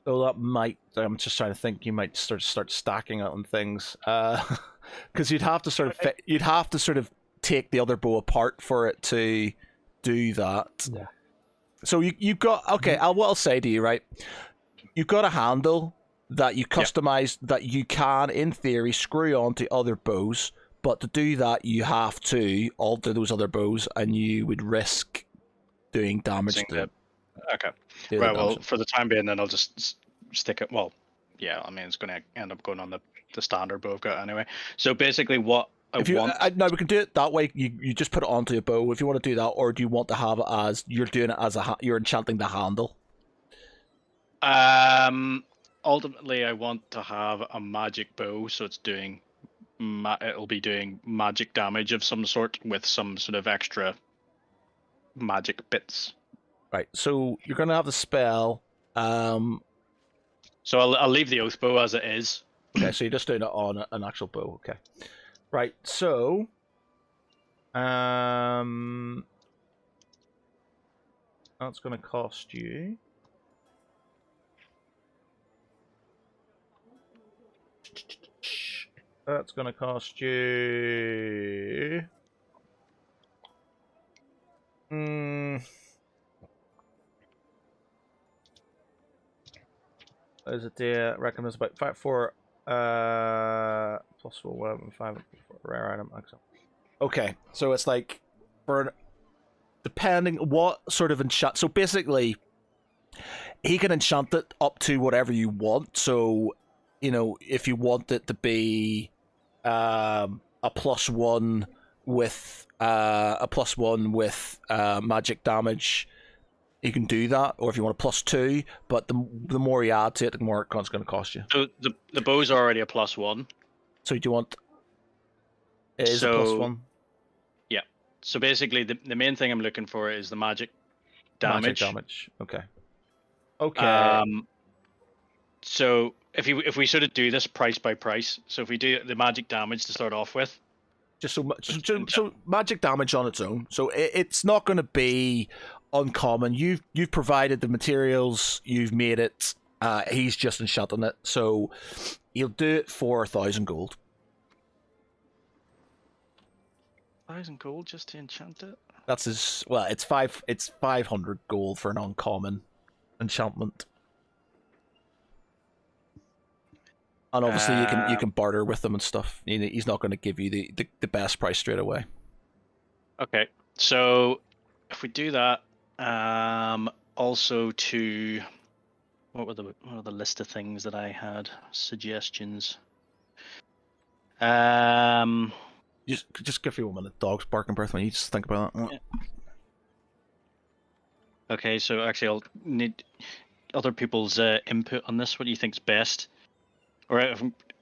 Though that might, I'm just trying to think, you might start stacking it on things. Because you'd have to sort of take the other bow apart for it to do that. Yeah. So you've got okay. What I'll say to you, right? You've got a handle that you customize that you can, in theory, screw onto other bows. But to do that, you have to alter those other bows, and you would risk doing damage to them. Okay. Right. Well, for the time being, then I'll just stick it. Well, yeah. I mean, it's going to end up going on the standard bow I've got anyway. So basically, what I want. No, we can do it that way. You just put it onto a bow if you want to do that, or do you want to have it as you're doing it as you're enchanting the handle? Ultimately, I want to have a magic bow, so it's doing. It'll be doing magic damage of some sort with some sort of extra magic bits. Right. So you're gonna have the spell. So I'll leave the oath bow as it is. Okay. So you're just doing it on an actual bow. Okay. Right. So. That's gonna cost you. That's going to cost you... There's a deer. Reckon there's about 5 for plus 4 weapon, 5 for rare item. Okay, so it's like for depending what sort of enchant. So basically, he can enchant it up to whatever you want. So, you know, if you want it to be a +1 with magic damage, you can do that. Or if you want a +2, but the more you add to it, the more it's going to cost you. So the bow's already a +1. So do you want? It is a +1. Yeah. So basically, the main thing I'm looking for is the magic damage. Magic damage. Okay. Okay. So if we sort of do this price by price, so if we do the magic damage to start off with, so magic damage on its own. So it's not going to be uncommon. You've provided the materials. You've made it. He's just enchanting it. So he'll do it for 1,000 gold. 1,000 gold just to enchant it. That's his. Well, it's 500 gold for an uncommon enchantment. And obviously, you can barter with them and stuff. He's not going to give you the best price straight away. Okay, so if we do that, also to what were the list of things that I had suggestions? Just give you 1 minute. Dogs barking breath when you just think about that. Yeah. Okay, so actually, I'll need other people's input on this. What do you think's best? Or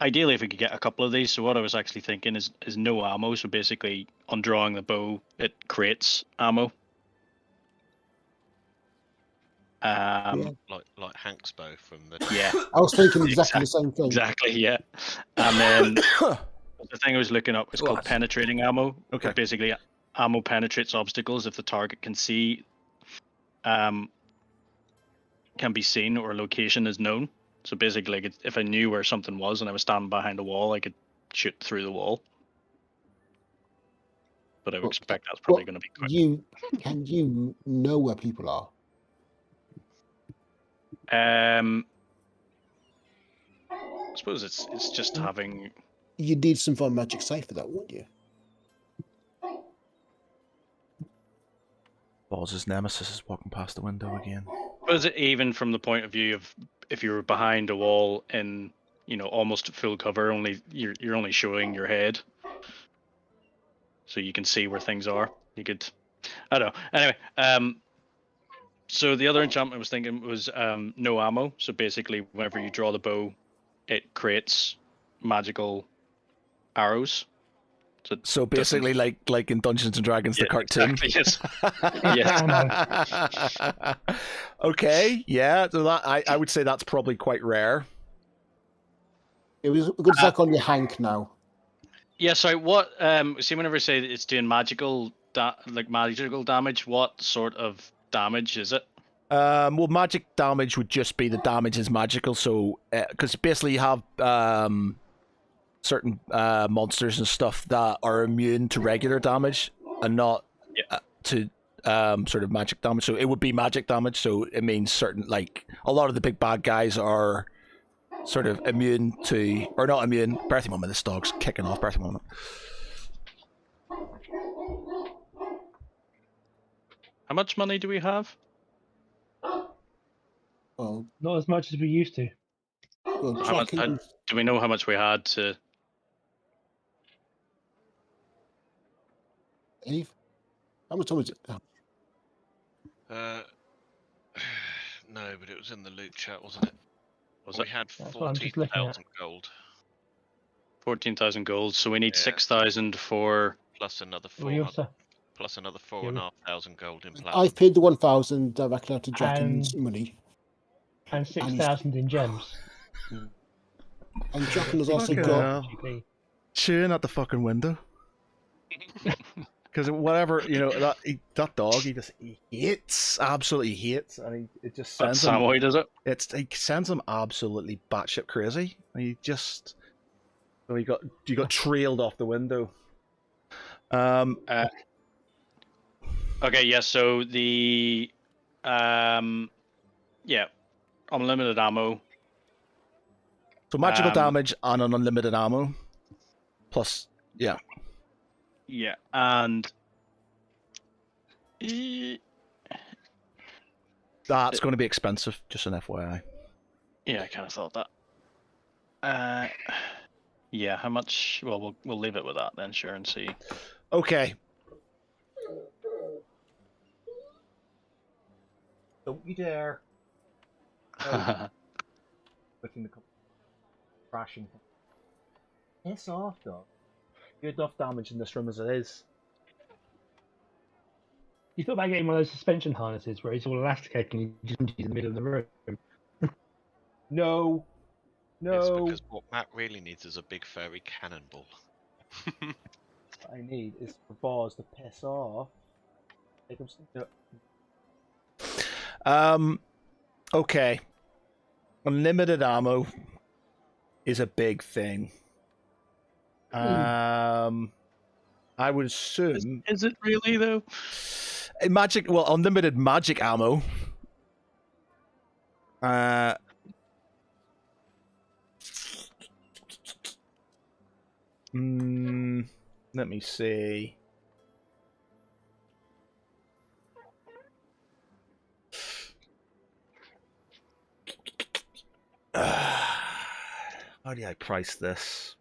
ideally, if we could get a couple of these. So what I was actually thinking is no ammo. So basically, on drawing the bow, it creates ammo. Like Hank's bow from the. Yeah. I was thinking exactly the same thing. Exactly. Yeah. And then the thing I was looking up was called penetrating ammo. Okay. Basically, ammo penetrates obstacles if the target can be seen or location is known. So basically, if I knew where something was and I was standing behind a wall, I could shoot through the wall. But I would expect that's probably going to be quick. Can you know where people are? I suppose it's just having. You'd need some form of magic safe for that, wouldn't you? Ball's nemesis is walking past the window again. Was it even from the point of view of if you were behind a wall in almost full cover, only you're only showing your head, so you can see where things are. You could, I don't know. Anyway, so the other enchantment I was thinking was no ammo. So basically, whenever you draw the bow, it creates magical arrows. So basically, like in Dungeons and Dragons, the cartoon. Exactly, yes. Yeah. Okay, yeah. So that I would say that's probably quite rare. It was a good sack on your Hank now. Yeah. So what? See, whenever I say that it's doing magical damage, what sort of damage is it? Well, magic damage would just be the damage is magical. So because basically you have certain monsters and stuff that are immune to regular damage and not to sort of magic damage. So it would be magic damage. So it means certain, like a lot of the big bad guys are sort of immune to, or not immune. Birthing moment, this dog's kicking off. Birthing moment. How much money do we have? Well, Not as much as we used to. well How much, tracking, do we know how much we had to? Eve, how much time was it? Oh, No, but it was in the loot chat, wasn't it? Was We it had That's what I'm just looking at. 14,000 gold 14,000 gold? So we need Yeah. 6,000 for. plus another We 4 also plus another Yeah, 4,500 gold in platinum. I've paid the 1,000 directly out of Jacken's money, and 6,000 in gems. and Jacken has also Fucking got. hell. GP. Chewing at the fucking window. Because whatever, that dog, he hates, absolutely hates, and it just That's sends him. Samoy, does it? He sends him absolutely batshit crazy. He just, so you got trailed off the window. Okay, yeah. So the unlimited ammo. So magical Um, damage and an unlimited ammo, plus Yeah, and that's going to be expensive. Just an FYI. yeah, I kind of thought that. Yeah, how much? Well, we'll leave it with that then, sure, and see. Okay. Don't you dare. Looking the crashing. Piss off, dog. Good enough damage in this room as it is. You thought about getting one of those suspension harnesses where it's all elasticated and you just in the middle of the room. No. It's No. because what Matt really needs is a big furry cannonball. What I need is for Boz to piss off. Make him stop. Okay. Unlimited ammo is a big thing. I would assume Is it really though? unlimited magic ammo. Let me see. How do I price this?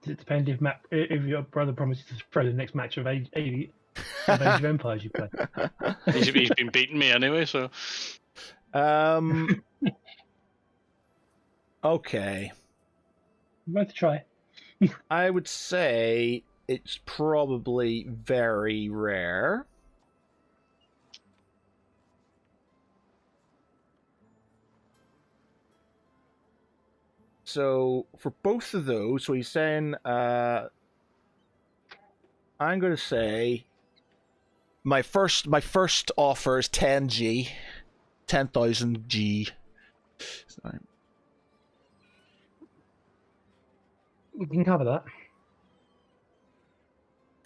Does it depend if your brother promises to throw the next match of Age of Empires you play? He's been beating me anyway, so. Okay. Worth a try. I would say it's probably very rare. So for both of those, so he's saying, I'm going to say my first offer is 10G, 10,000 G. We can cover that.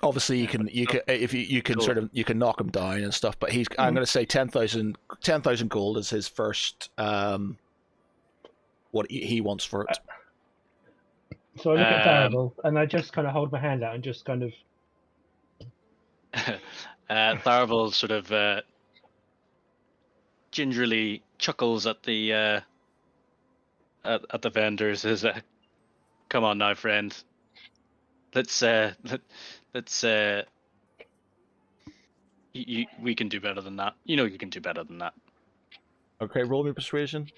Obviously, you can if you can sort of you can knock him down and stuff. But I'm going to say 10,000 gold is his first what he wants for it. So I look at Variable and I just kind of hold my hand out and just kind of. Tharival sort of gingerly chuckles at the vendors. Says, "Come on now, friend. Let's we can do better than that. You know you can do better than that." Okay, roll me persuasion.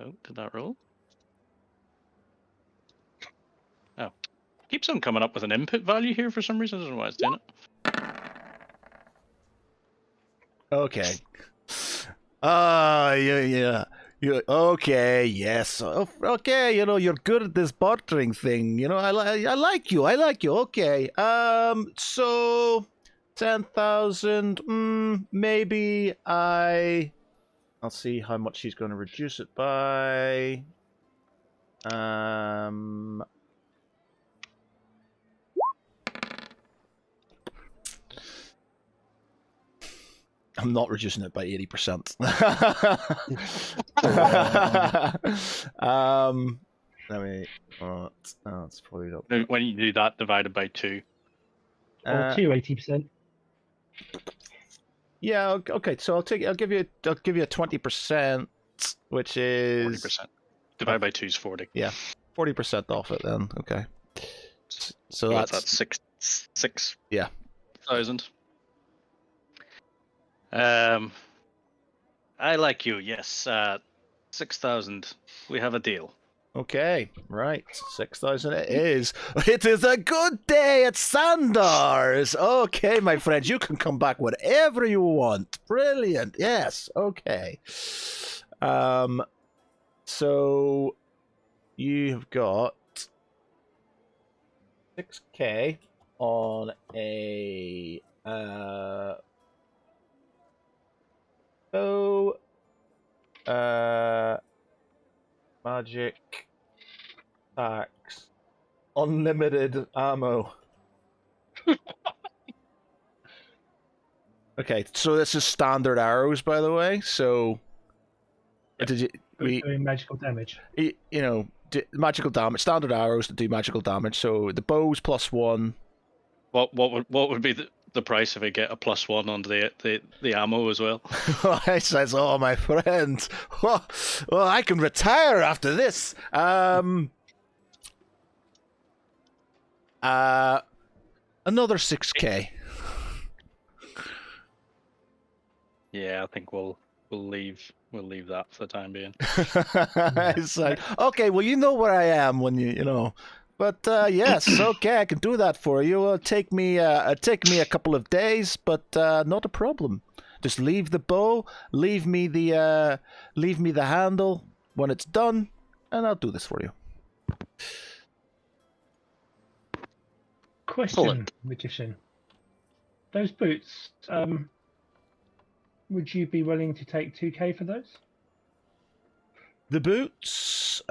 Oh, did that roll? Oh. Keeps on coming up with an input value here for some reason. I don't know why it's doing it. Okay. Yeah. You're like, okay, yes, okay. You know, you're good at this bartering thing. You know, I like you. I like you. Okay. So 10,000. Maybe I'll see how much he's going to reduce it by. I'm not reducing it by 80%. Let me. It's probably not. When you do that, divided by 2. Or 80%. Yeah. Okay. So I'll give you a 20%, which is 40%. Divided by 2 is 40. Yeah, 40% off it then. Okay. So What's that's that? Six. Yeah. 1,000. I like you. Yes. 6,000. We have a deal. Okay, right. 6,000 it is. It is a good day at Sandar's. Okay, my friends, you can come back whenever you want. Brilliant. Yes. Okay. So you have got 6K on a magic tax, unlimited ammo. Okay, so this is standard arrows, by the way. So, did you Doing magical damage. you know magical damage? Standard arrows that do magical damage. So the bows +1. What would be the price if I get a +1 on the ammo as well? I says, "Oh, my friend, well, I can retire after this." Another 6K. Yeah, I think we'll leave that for the time being. It's like, okay, well, you know where I am when you know. But yes, okay, I can do that for you. It'll take me a couple of days, but not a problem. Just leave the bow, leave me the handle when it's done, and I'll do this for you. Question, magician. Those boots, would you be willing to take 2K for those? The boots,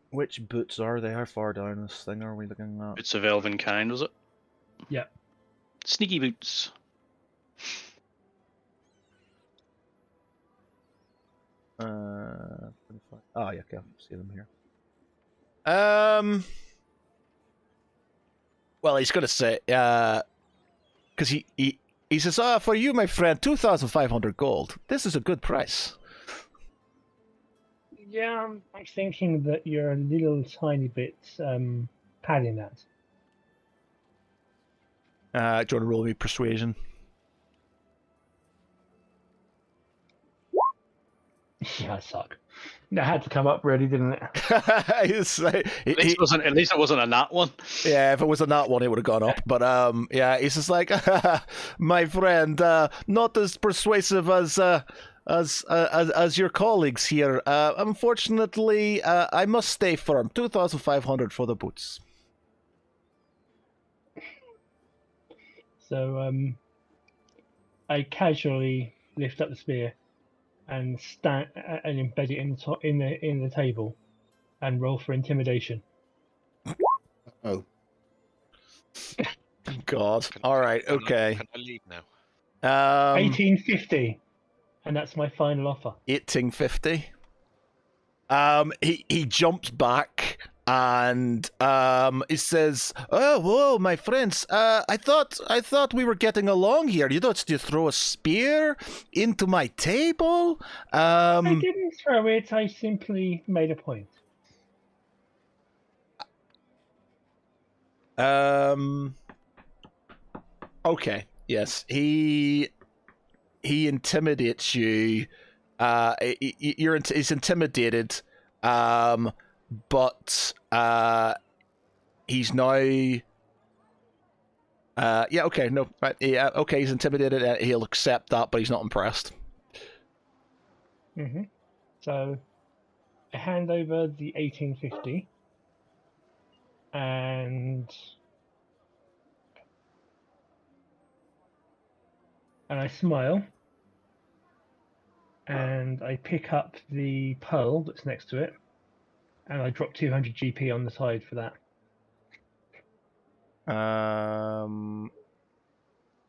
which boots are they? How far down this thing are we looking at? Boots of elven kind, was it? Yeah. Sneaky boots. Oh yeah, okay, I see them here. Well, he's gonna say, because he says, for you, my friend, 2,500 gold. This is a good price. Yeah, I'm thinking that you're a little tiny bit padding that. Do you want to roll me persuasion? Yeah, I suck. That had to come up, really, didn't it? At least it wasn't a nat one. Yeah, if it was a nat one, it would have gone up. But yeah, he's just like, my friend, not as persuasive as your colleagues here. Unfortunately, I must stay firm. 2,500 for the boots. So I casually lift up the spear and stand and embed it in the table, and roll for intimidation. Oh. God. All right. Okay. Can I leave now? 1850, and that's my final offer. 1850. He jumps back and he says, "Oh, whoa, my friends! I thought we were getting along here. You don't just throw a spear into my table." I didn't throw it. I simply made a point. Okay. Yes. He intimidates you. He's intimidated. But he's now Yeah, okay, no, right, yeah, okay, he's intimidated. He'll accept that, but he's not impressed. So I hand over the 1850 and I smile and I pick up the pearl that's next to it and I drop 200 GP on the side for that.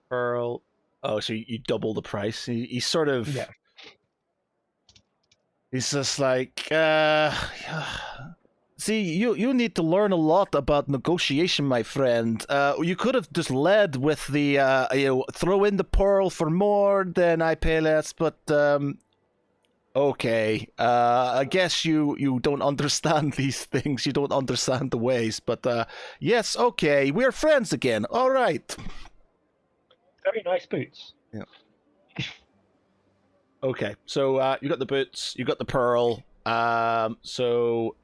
Pearl. Oh, so you double the price. He's sort of. Yeah. He's just like, see, you need to learn a lot about negotiation, my friend. You could have just led with the, throw in the pearl for more, then I pay less, but, okay. I guess you don't understand these things. You don't understand the ways, but, yes, okay, we're friends again. All right. Very nice boots. Yeah. Okay, so you got the boots, you got the pearl. So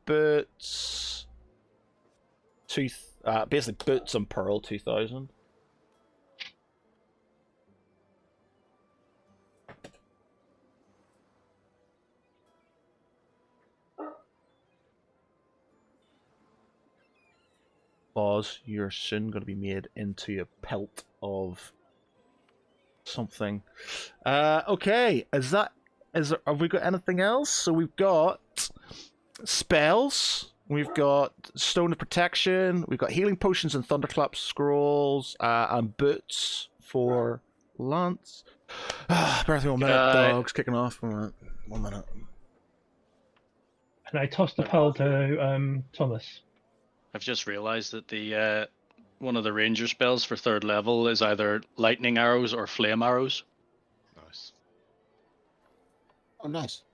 boots, basically boots and pearl, 2,000. Pause. You're soon going to be made into a pelt of something. Okay, have we got anything else? So we've got spells, we've got stone of protection, we've got healing potions and thunderclap scrolls, and boots for Lance. Bear with me 1 minute, dog's kicking off. 1 minute. And I toss the pearl to Thomas. I've just realised that the one of the ranger spells for 3rd level is either lightning arrows or flame arrows. Nice. Oh, nice.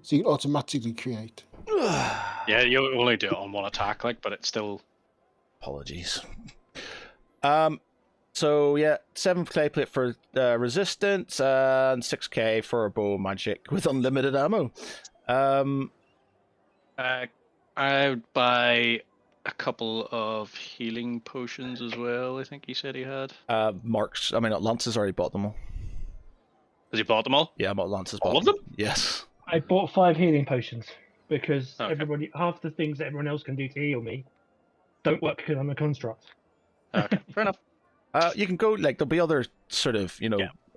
So you automatically create. Yeah, you only do it on 1 attack, but it's still. Apologies. So yeah, 7 clay plate for resistance and 6k for a bow magic with unlimited ammo. I would buy a couple of healing potions as well. I think he said he had. Lance has already bought them all. Has he bought them all? Yeah, Lance has bought All of them? Yes. I bought 5 healing potions because Okay. half the things that everyone else can do to heal me don't work because I'm a construct. Okay, fair enough. You can go, there'll be other sort of,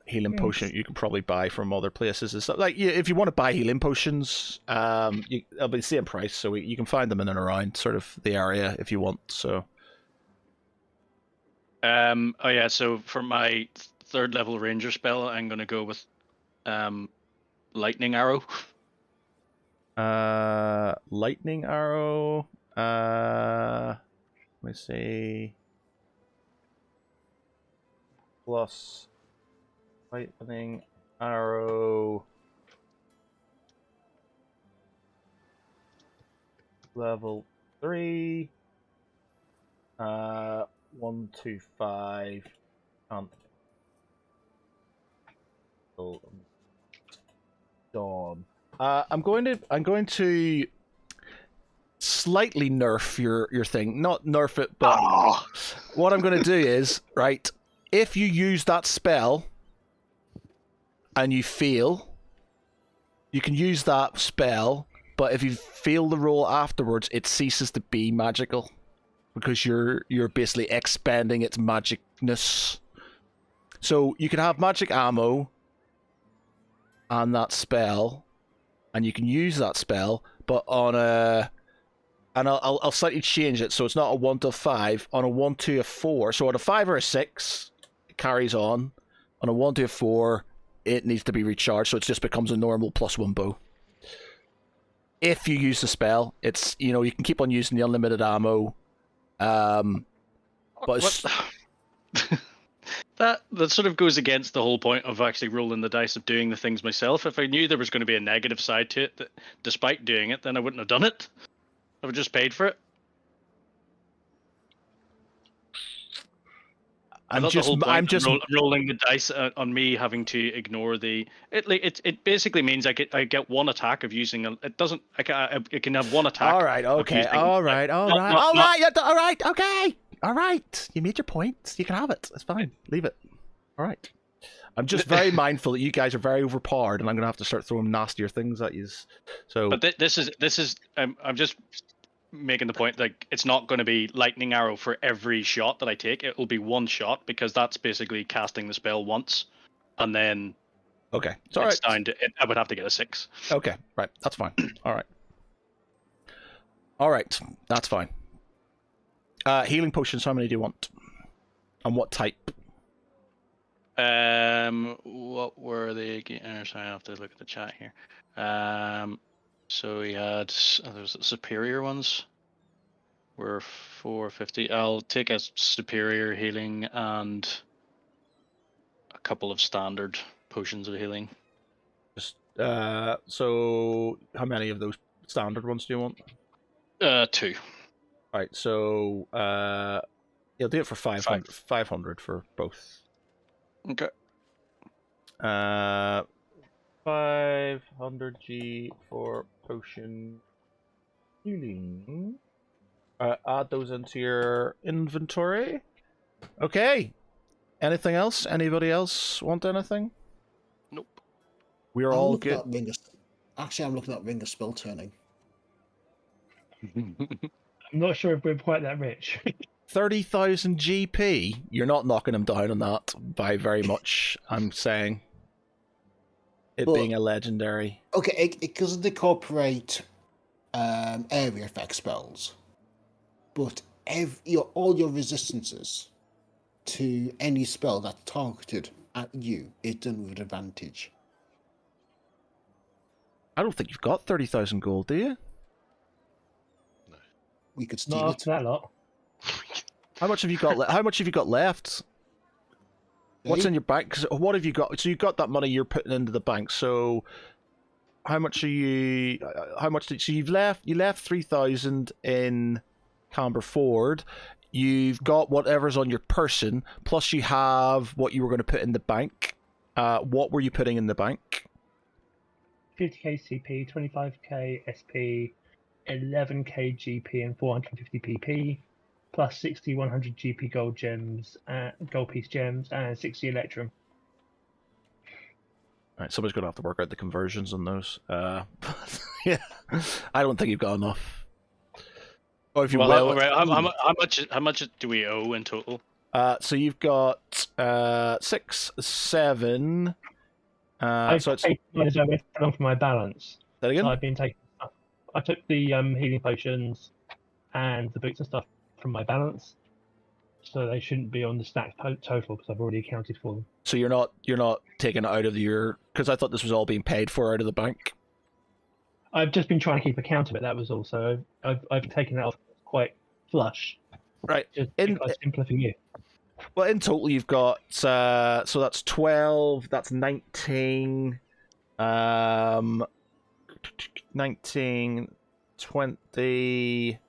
healing Yes. potion you can probably buy from other places and stuff. If you want to buy healing potions, they'll be the same price, so you can find them in and around sort of the area if you want. So. So for my 3rd level ranger spell, I'm gonna go with lightning arrow. Lightning arrow. Let me see. Plus lightning arrow. Level 3. 125. Dawn. I'm going to slightly nerf your thing. Not nerf it, but what I'm going to do is, right, if you use that spell and you fail, you can use that spell, but if you fail the roll afterwards, it ceases to be magical because you're basically expending its magicness. So you can have magic ammo and that spell, and you can use that spell, but on a... And I'll slightly change it, so it's not a 1 to 5. On a 1 to a 4, so on a 5 or a 6, it carries on. On a 1 to a 4, it needs to be recharged, so it just becomes a normal +1 bow. If you use the spell, it's, you can keep on using the unlimited ammo. But that sort of goes against the whole point of actually rolling the dice of doing the things myself. If I knew there was going to be a negative side to it, that despite doing it, then I wouldn't have done it. I would just paid for it. I'm just rolling the dice on me having to ignore the. It basically means I get 1 attack of using it doesn't. I can have 1 attack. All right. Okay. Using, all right. Okay. All right. You made your point. You can have it. It's fine. Leave it. All right. I'm just very mindful that you guys are very overpowered, and I'm gonna have to start throwing nastier things at you. So, But this is. I'm just making the point, like, it's not going to be lightning arrow for every shot that I take. It will be one shot, because that's basically casting the spell once, and then okay, it's all it's right. down to. I would have to get a 6. Okay, right. That's fine. All right. All right. That's fine. Healing potions. How many do you want? And what type? What were they again? Sorry, I have to look at the chat here. So we had those superior ones. Were 450. I'll take a superior healing and a couple of standard potions of healing. Just so how many of those standard ones do you want? 2. All right. So you'll do it for 500. 500 for both. Okay. 500 G for potion healing. Add those into your inventory. Okay. Anything else? Anybody else want anything? Nope. We are I'm all looking good. at Actually, I'm looking at Ring of Spell Turning. I'm not sure if we're quite that rich. 30,000 GP. You're not knocking him down on that by very much, I'm saying. It But- being a legendary. Okay, it doesn't incorporate area effect spells, but all your resistances to any spell that's targeted at you is done with advantage. I don't think you've got 30,000 gold, do you? We could steal Not it. after that lot. How much have you got? How much have you got left? What's Eh? in your bank? 'Cause what have you got? So you got that money you're putting into the bank. So how much are you? How much did? So you left 3,000 in Camber Ford. You've got whatever's on your person, plus you have what you were going to put in the bank. What were you putting in the bank? 50k CP, 25k SP, 11k GP, and 450 PP, plus 60 100 GP gold gems, gold piece gems, and 60 Electrum. All right, somebody's going to have to work out the conversions on those. Yeah, I don't think you've got enough. Or if you will, How much do we owe in total? so you've got 6, 7. So it's taken mine as I went along for my balance. that again. So I've been taking stuff. I took the healing potions and the boots and stuff from my balance, so they shouldn't be on the stacked total because I've already accounted for them. So you're not taking it out of your, because I thought this was all being paid for out of the bank. I've just been trying to keep account of it. That was all. So I've taken that off quite flush. Right. Just In because simpler for you. well, in total you've got so that's 12. That's 19. 19, 20.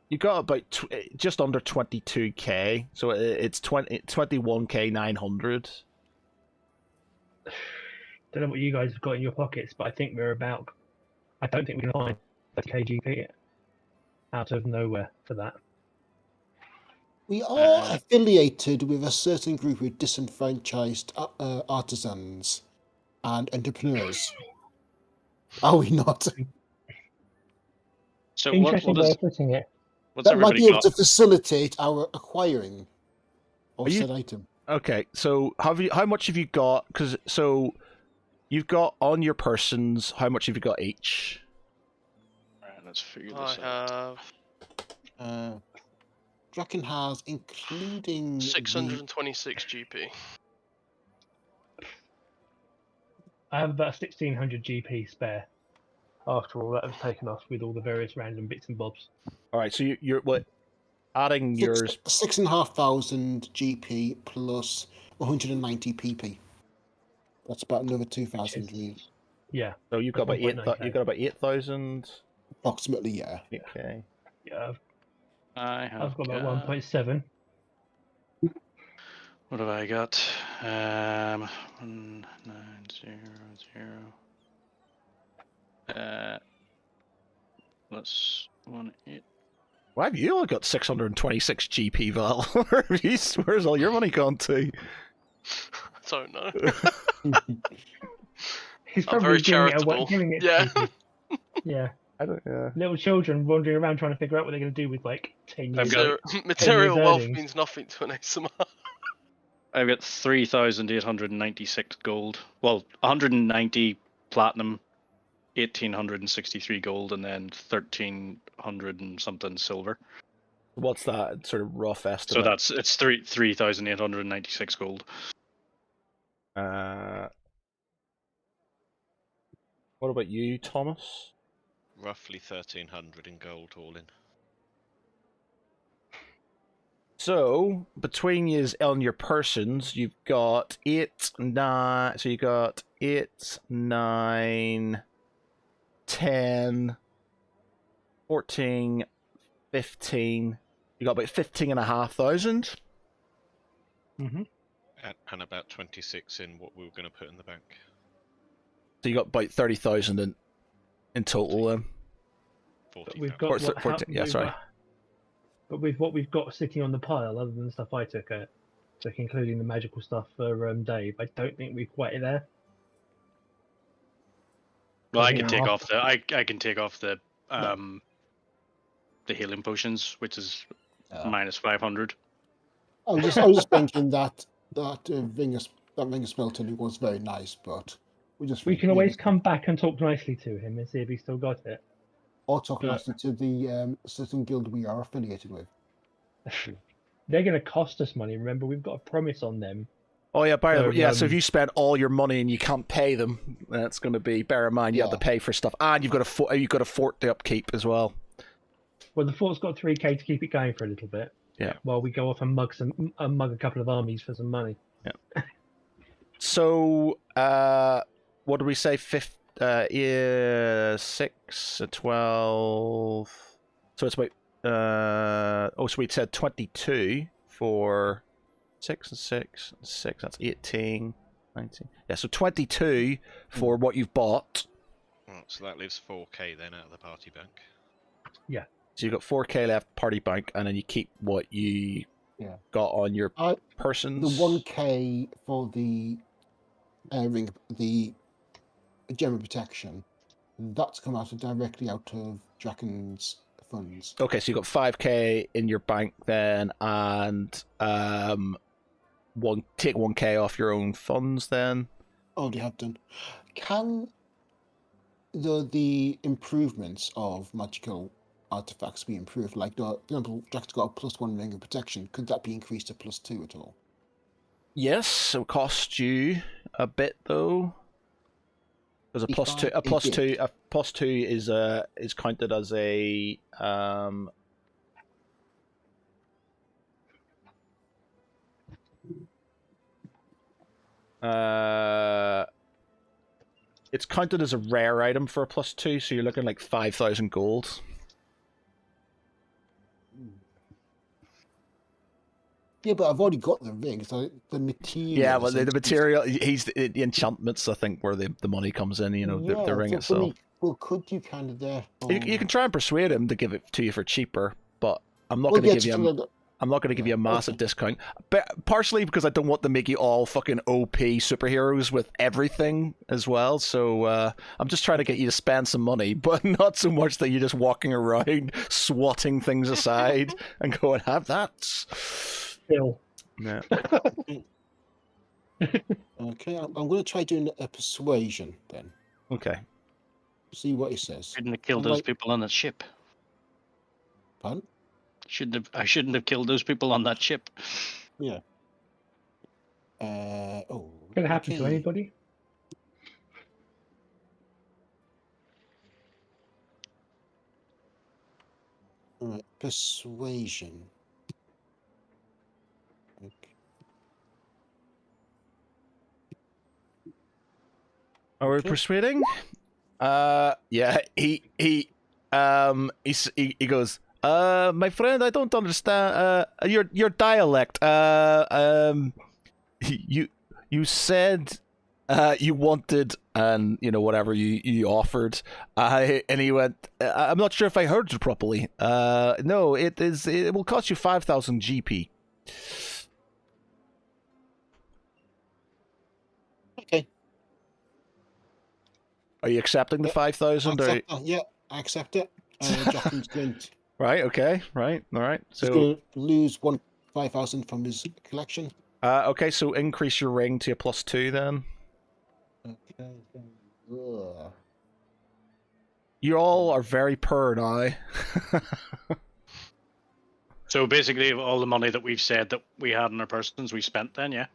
You got about just under 22k. So it's 21k 900. Don't know what you guys have got in your pockets, but I think we're about. I don't think we can find 30k GP out of nowhere for that. We are affiliated with a certain group of disenfranchised artisans and entrepreneurs. Are we not? So Interesting way of putting it. what's That might everybody be able got? to facilitate our acquiring of Are you- said item. Okay, so how much have you got? Because so you've got on your persons. How much have you got each? Alright, let's figure I this out. have Draken has, including 626 GP. I have about 1600 GP spare. After all that was taken off with all the various random bits and bobs. All right, so you're what? Adding yours. 6,500 GP plus 190 PP. That's about another 2,000 reals. Yeah, So you've got That's about 1.9K. you've got about 8,000. Approximately, yeah. Okay. yeah. I've I've got about 1.7. What have I got? 1900. Plus 18. Why have you only got 626 GP, Val? Where's all your money gone to? I don't know. He's I'm probably very giving it charitable. away, giving it Yeah. to people. Yeah. I don't. Yeah. Little children wandering around trying to figure out what they're going to do with like 10 I've years. got- Material wealth earnings. means nothing to an ASMR. I've got 3,896 gold. Well, 190 platinum, 1,863 gold, and then 1,300 and something silver. What's that sort of rough So estimate? it's 3,896 gold. What about you, Thomas? Roughly 1,300 in gold all in. So between you on your persons, you've got 8, 9. So you got 8, 9, 10, 14, 15. You got about 15,500. Mm-hmm. And about 26 in what we were going to put in the bank. So you got about 30,000 in total then. 40. We've Or got what, 14, yeah, sorry. But with what we've got sitting on the pile, other than the stuff I took, including the magical stuff for Dave, I don't think we're quite there. Well, I Yeah. can take off the I can take off the healing potions, which is minus 500. I was just thinking that Vinger smelting was very nice, but We can always come back and talk nicely to him and see if he's still got it. or talk but- nicely to the certain guild we are affiliated with. They're going to cost us money. Remember, we've got a promise on them. Oh yeah, So, so if you spend all your money and you can't pay them, that's going to be. Bear in mind, you have to pay for stuff, and you've got a fort to upkeep as well. Well, the fort's got 3k to keep it going for a little bit. Yeah. While we go off and mug a couple of armies for some money. Yeah. So, what did we say? 6, 12. So it's about. So we said 22 for 6 and 6 and 6. That's 18, 19. Yeah, so 22 for what you've bought. Right, so that leaves 4k then out of the party bank. So you've got 4k left party bank, and then you keep what you got on your persons. The 1k for the ring, the gem of protection, that's come directly out of Draken's funds. Okay, so you got 5k in your bank then, and take 1k off your own funds then. Already have done. Can the improvements of magical artifacts be improved? Like, for example, Draken's got a +1 ring of protection. Could that be increased to +2 at all? Yes, it will cost you a bit though. Because a If plus two, I- a plus it two, did. a plus two is counted as a it's counted as a rare item for a +2, so you're looking like 5,000 gold. Yeah, but I've already got the ring, so the material. Yeah, well, the material, the enchantments, I think, where the money comes in. You know, the ring for itself. me, well, could you kind of there? You can try and persuade him to give it to you for cheaper, but I'm not going to give you. I'm not going to give you a massive discount, but partially because I don't want to make you all fucking OP superheroes with everything as well. So I'm just trying to get you to spend some money, but not so much that you're just walking around swatting things aside and going, "Have that." Still. Yeah. Okay, I'm going to try doing a persuasion then. Okay. See what he says. Shouldn't have killed I'm those like- people on that ship. Pardon? I shouldn't have killed those people on that ship. Yeah. Can it happen to okay. anybody? Alright, persuasion. Okay. Are we Okay. persuading? Yeah. He goes. My friend, I don't understand. Your dialect. You said You wanted, and whatever you offered. And he went. I'm not sure if I heard you properly. No, it will cost you 5,000 GP. Okay. Are you accepting the Yeah, 5,000? Yeah, I accept it. Jockin's going to, Right. Okay. Right. All right. he's So. going to lose 5,000 from his collection. Okay. So increase your ring to a +2 then. Okay. Ugh. You all are very poor now. So basically, all the money that we've said that we had in our persons, we spent then, yeah?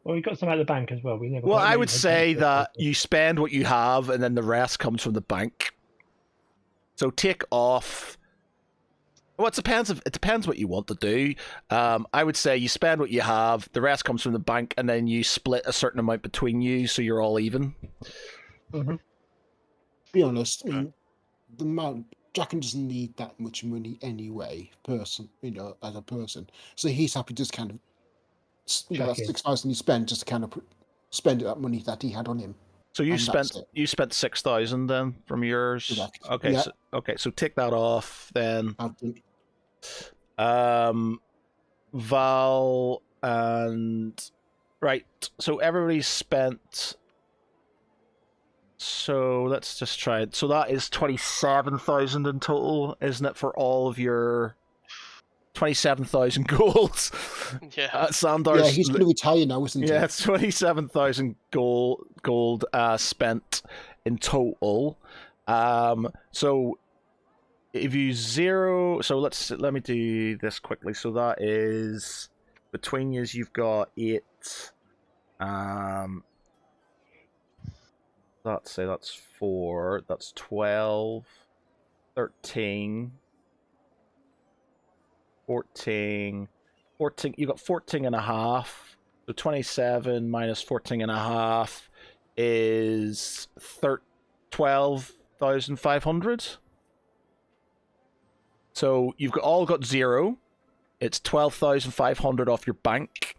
Well, we got some out of the bank as well. We never. Well, got I any would from say the that bank. you spend what you have, and then the rest comes from the bank. So take off. Well, it depends what you want to do. I would say you spend what you have, the rest comes from the bank, and then you split a certain amount between you, so you're all even. Mm-hmm. Be honest, I mean, the amount Jackin doesn't need that much money anyway, as a person. So he's happy to just kind of, that 6,000 he spent, just to kind of spend that money that he had on him. So you spent 6,000 then from yours. Correct. Okay, Yeah. so take that off then. I've done. Val and right. So everybody's spent. So let's just try it. So that is 27,000 in total, isn't it, for all of your 27,000 gold? Yeah. Sandar's, Yeah, he's going to retire now, isn't he? yeah, it's 27,000 gold spent in total. So if you zero, so let me do this quickly. So that is between you, you've got 8. That's 4. That's 12, 13, 14. You got 14 and a half. So 27 minus 14 and a half is 12,500. So you've all got 0. It's 12,500 off your bank.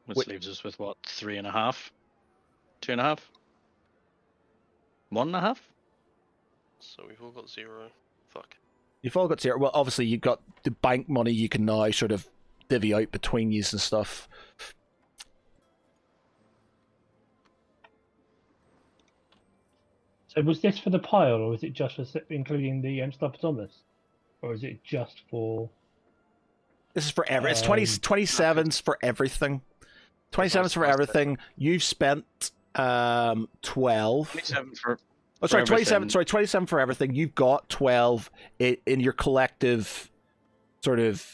Which leaves us with what, 3.5? 2.5? 1.5? So we've all got 0. Fuck. You've all got 0. Well, obviously you've got the bank money you can now sort of divvy out between you and stuff. So was this for the pile, or was it just for including the stuff that's on this, or is it just for? This is for it's 27's for everything. 27's for everything. You've spent 12. 27 for. Oh, sorry, 27. Sorry, 27 for everything. You've got 12 in your collective sort of.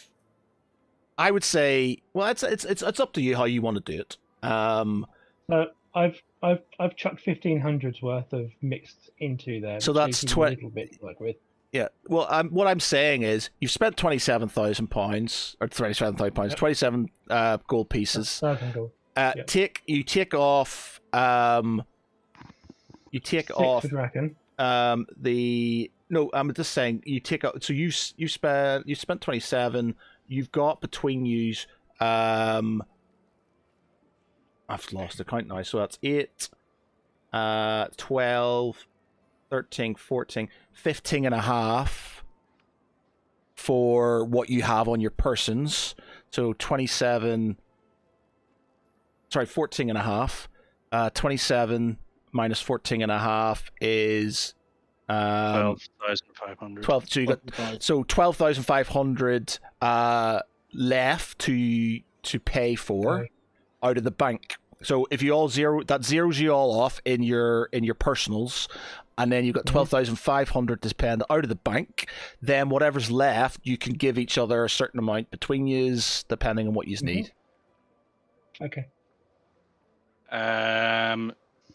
I would say, well, it's up to you how you want to do it. So I've chucked 1,500's worth of mixed into there. So that's 20. Little bit to work with. Yeah. Well, what I'm saying is you've spent £27,000 or £27,000, Yep. 27 gold pieces. 1,000 gold. Yep. You take off. You take 6 off. for Draken. No, I'm just saying you take out. So you spent 27. You've got between yous. I've lost the count now. So that's 8, 12, 13, 14, 15 and a half for what you have on your persons. So 27. Sorry, 14 and a half. 27 minus 14 and a half is 12,500. 12. So you got 12,500 left to pay for out of the bank. So if you all zero, that zeros you all off in your personals, and then you've got 12,500 to spend out of the bank. Then whatever's left, you can give each other a certain amount between yous, depending on what you need. Okay.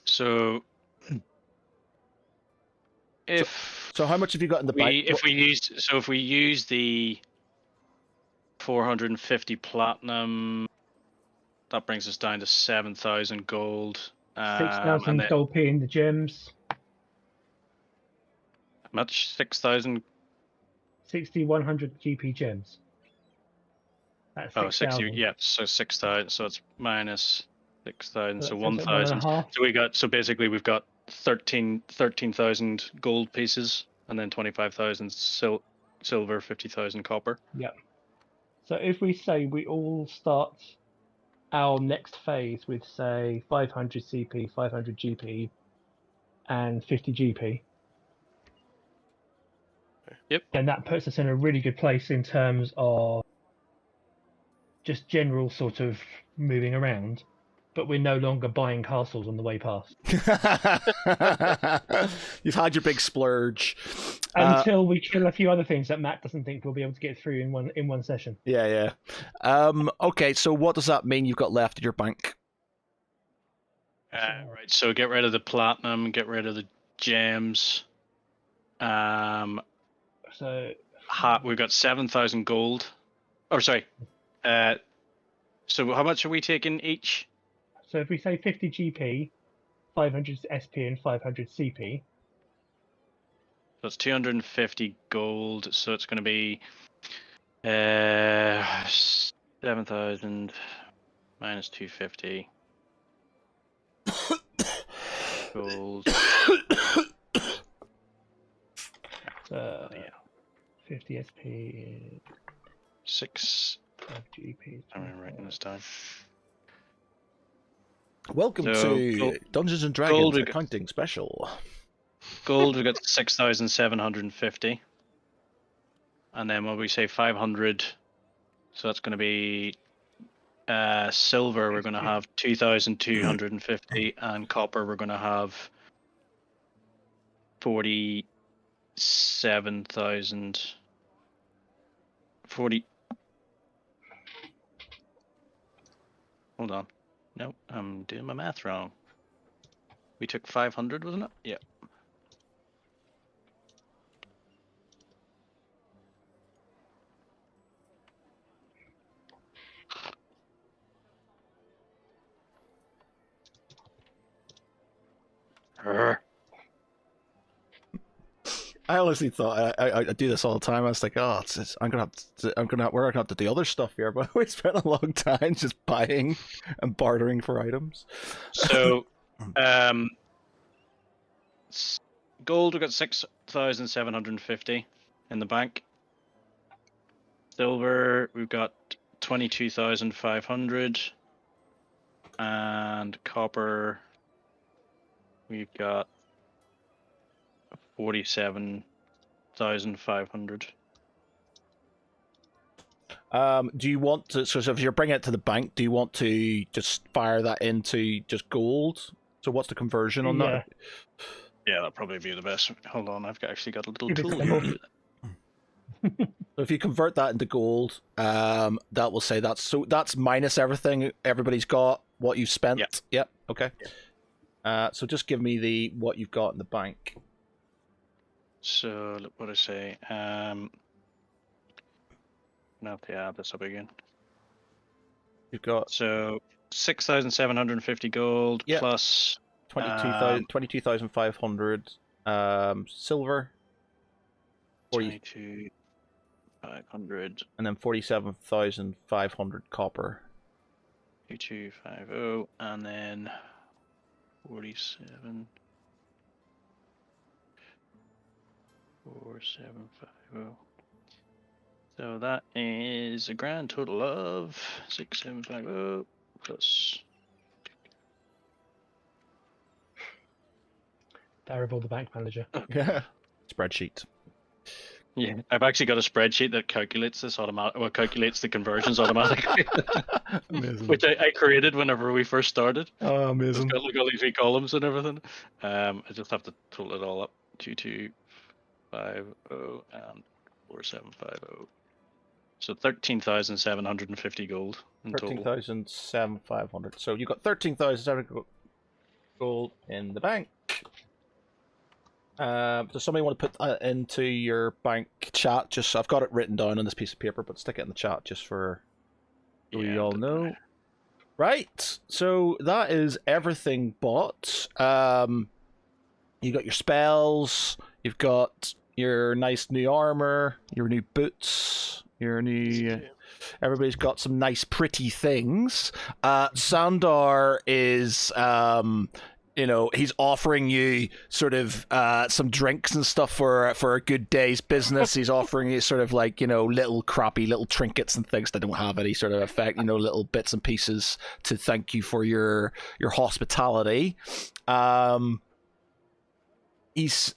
So So how much have you got in the bank? If we use the 450 platinum, that brings us down to 7,000 gold. 6,000 gold P in the gems. Much 6,000. 6,100 GP gems. That's Oh, 60. 6,000. Yeah, so 6,000. So it's minus 6,000. So So that takes it 1,000. 1.5. So basically we've got 13,000 gold pieces, and then 25,000 silver, 50,000 copper. Yep. So if we say we all start our next phase with, say, 500 CP, 500 GP, and 50 GP. Yep. Then that puts us in a really good place in terms of just general sort of moving around. But we're no longer buying castles on the way past. You've had your big splurge. Until we kill a few other things that Matt doesn't think we'll be able to get through in one session. Yeah. Okay, so what does that mean you've got left in your bank? Right. So get rid of the platinum, get rid of the gems. So We've got 7,000 gold. Oh, sorry. So how much are we taking each? So if we say 50 GP, 500 SP, and 500 CP. So it's 250 gold. So it's going to be 7,000 minus 250 gold. 50 SP is 6. 5 GP. I'm writing this down. Welcome So, to Dungeons and Dragons gold- accounting special. Gold, we got 6,750. And then when we say 500, so that's going to be silver, we're going to have 2,250, and copper, we're going to have 47,000. 40. Hold on. No, I'm doing my math wrong. We took 500, wasn't it? Yeah. I honestly thought I do this all the time. I was like, oh, we're gonna have to do other stuff here, but we spent a long time just buying and bartering for items. So, gold, we got 6,750 in the bank. Silver, we've got 22,500, and copper, we've got 47,500. Do you want to? So if you're bringing it to the bank, do you want to just fire that into just gold? So what's the conversion on that? Yeah, that'd probably be the best. Hold on, I've actually got a little Give it tool. simple. here. So if you convert that into gold, that will say that's minus everything everybody's got, what you've spent. Yeah. Yep. Okay. So just give me what you've got in the bank. So what do I say? Now to add this up again. You've got So 6,750 gold Yep. plus 22,500 silver, 22,500, and then 47,500 copper. 2250, and then 47,4,750. So that is a grand total of 6,750 plus. Variable the bank manager. Yeah. Spreadsheet. Yeah, I've actually got a spreadsheet that calculates this calculates the conversions automatically, Amazing. which I created whenever we first started. Oh, It's amazing. got like all these wee columns and everything. I just have to total it all up. 2250 and 4750. So 13,750 gold in total. 13,750. So you've got 13,700 gold in the bank. Does somebody want to put that into your bank chat? Just I've got it written down on this piece of paper, but stick it in the chat just for so we all know. Right. So that is everything bought. You got your spells. You've got your nice new armor, your new boots, your new Everybody's got some nice, pretty things. Sandar is, he's offering you sort of some drinks and stuff for a good day's business. He's offering you sort of like, little crappy little trinkets and things that don't have any sort of effect, little bits and pieces to thank you for your hospitality. He says,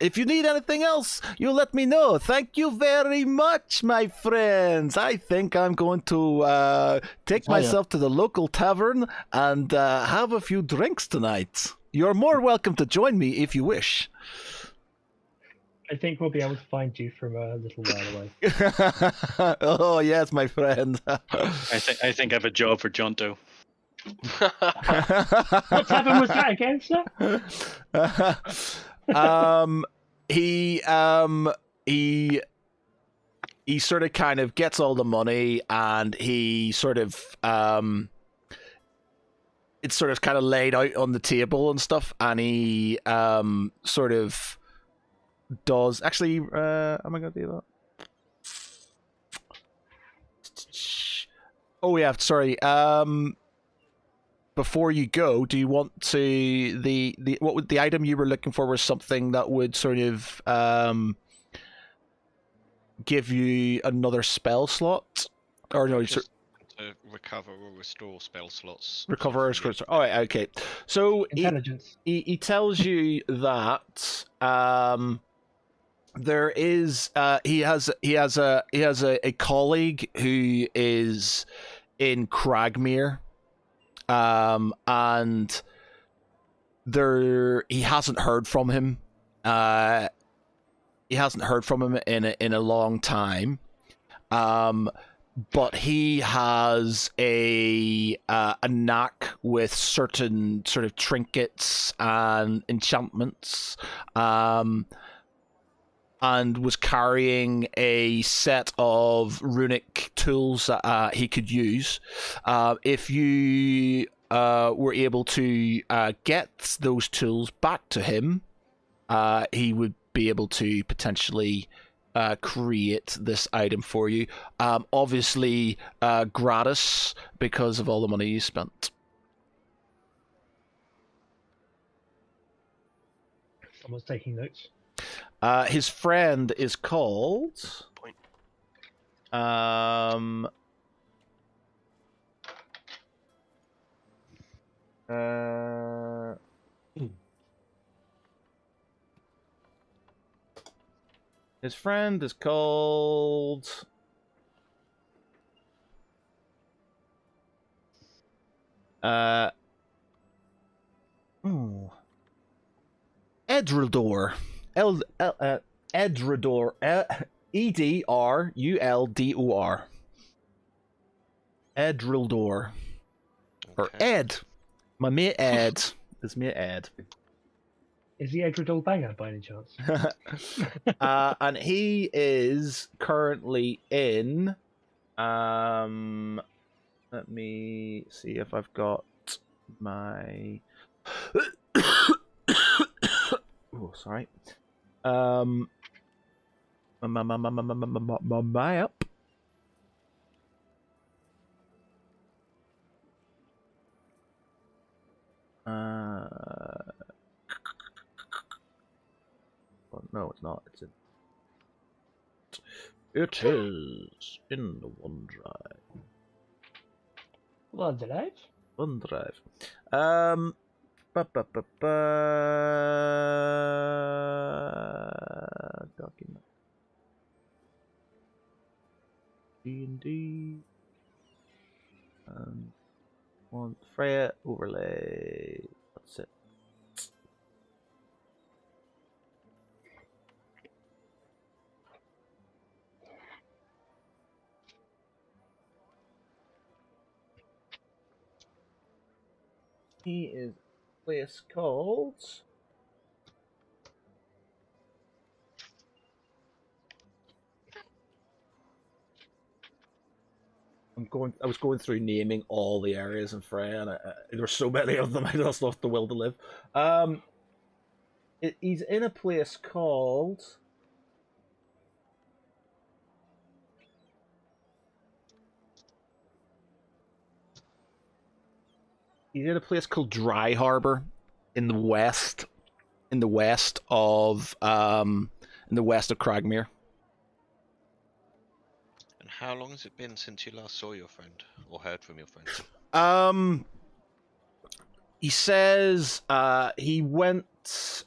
if you need anything else, you let me know. Thank you very much, my friends. I think I'm going to take myself to the local tavern and have a few drinks tonight. You're more welcome to join me if you wish. I think we'll be able to find you from a little while away. Oh, yes, my friend. I think I have a job for Jonto. What tavern was that again, sir? He sort of kind of gets all the money, and he sort of it's sort of kind of laid out on the table and stuff, and he sort of does actually am I gonna do that? Oh yeah, sorry. Before you go, do you want to what would the item you were looking for was something that would sort of give you another spell slot, or no? Just to recover or restore spell slots. Recover or restore. Oh, right, okay. So Intelligence. He tells you that there is he has a colleague who is in Cragmere. And he hasn't heard from him. He hasn't heard from him in a long time. But he has a knack with certain sort of trinkets and enchantments. And was carrying a set of runic tools that he could use. If you were able to get those tools back to him, he would be able to potentially create this item for you. Obviously, gratis because of all the money you spent. Someone's taking notes. His friend is called. Point. His friend is called. Edrildor. Edrildor. Edruldor. Edrildor. Or Ed. My mate Ed. It's mate Ed. Is he Edredol Banger by any chance? And he is currently in. Let me see if I've got my. Oh, sorry. My up. Well, no, it's not. It's in. It is in the OneDrive. OneDrive? OneDrive. Document. D&D. One Freya overlay. That's it. He is a place called. I was going through naming all the areas in Freya, and there were so many of them. I just lost the will to live. He's in a place called. He's in a place called Dry Harbor in the west, in the west of Cragmere. And how long has it been since you last saw your friend or heard from your friend? He says he went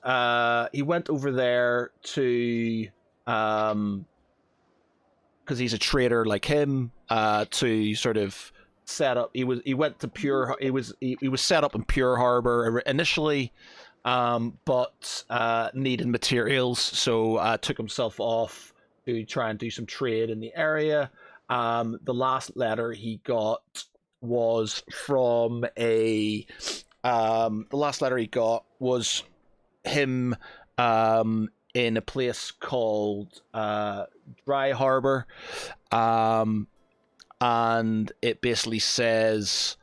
over there to because he's a trader like him to sort of set up. He was set up in Pure Harbor initially, but needed materials, so took himself off to try and do some trade in the area. The last letter he got was from the last letter he got was him in a place called Dry Harbor, and it basically says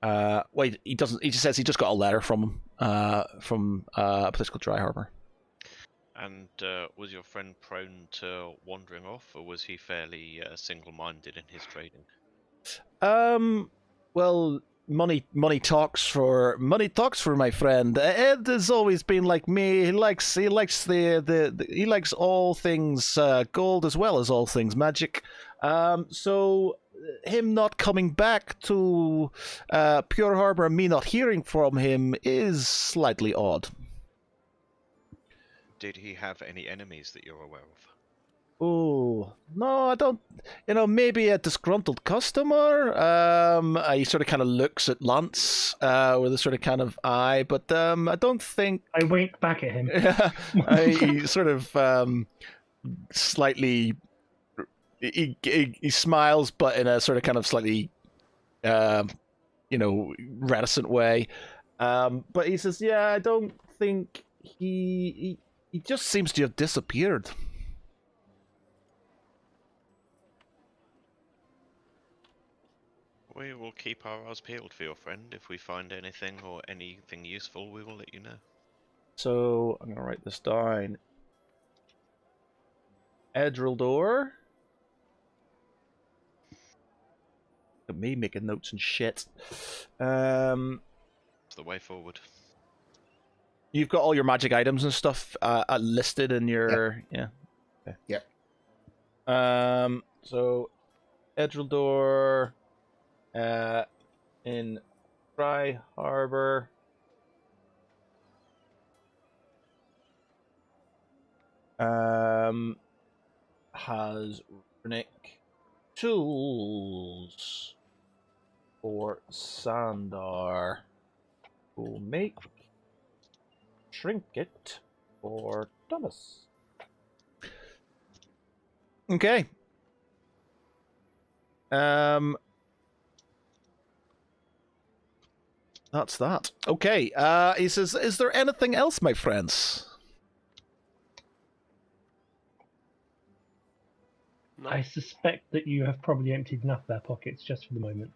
he just says he just got a letter from him a place called Dry Harbor. And was your friend prone to wandering off, or was he fairly single-minded in his trading? Well, money talks for my friend. Ed has always been like me. He likes all things gold as well as all things magic. So him not coming back to Pure Harbor and me not hearing from him is slightly odd. Did he have any enemies that you're aware of? Oh, no, I don't. Maybe a disgruntled customer. He sort of kind of looks at Lance with a sort of kind of eye, but I don't think. I wink back at him. He sort of slightly. He smiles, but in a sort of kind of slightly, reticent way. But he says, "Yeah, I don't think he just seems to have disappeared." We will keep our eyes peeled for your friend. If we find anything or anything useful, we will let you know. So I'm gonna write this down. Edrildor. Look at me making notes and shit. It's the way forward. You've got all your magic items and stuff listed in your Okay. Yep. So Edrildor. In Dry Harbor. Has runic tools for Sandar. Will make trinket for Thomas. Okay. That's that. Okay. He says, "Is there anything else, my friends?" No. I suspect that you have probably emptied enough of their pockets just for the moment.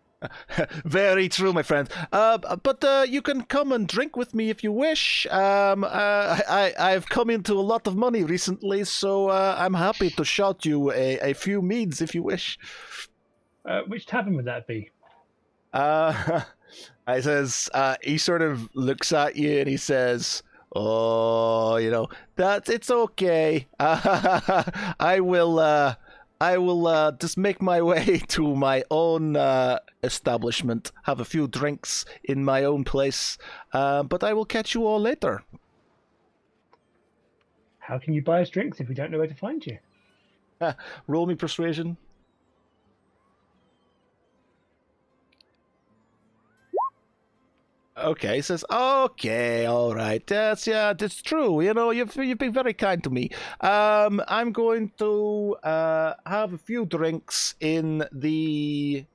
Very true, my friend. But you can come and drink with me if you wish. I've come into a lot of money recently, so I'm happy to shout you a few meads if you wish. Which tavern would that be? I says, he sort of looks at you and he says, "Oh, it's okay. I will just make my way to my own establishment, have a few drinks in my own place, but I will catch you all later." How can you buy us drinks if we don't know where to find you? Roll me persuasion. Okay, he says, "Okay, all right. That's true. You've been very kind to me. I'm going to have a few drinks in the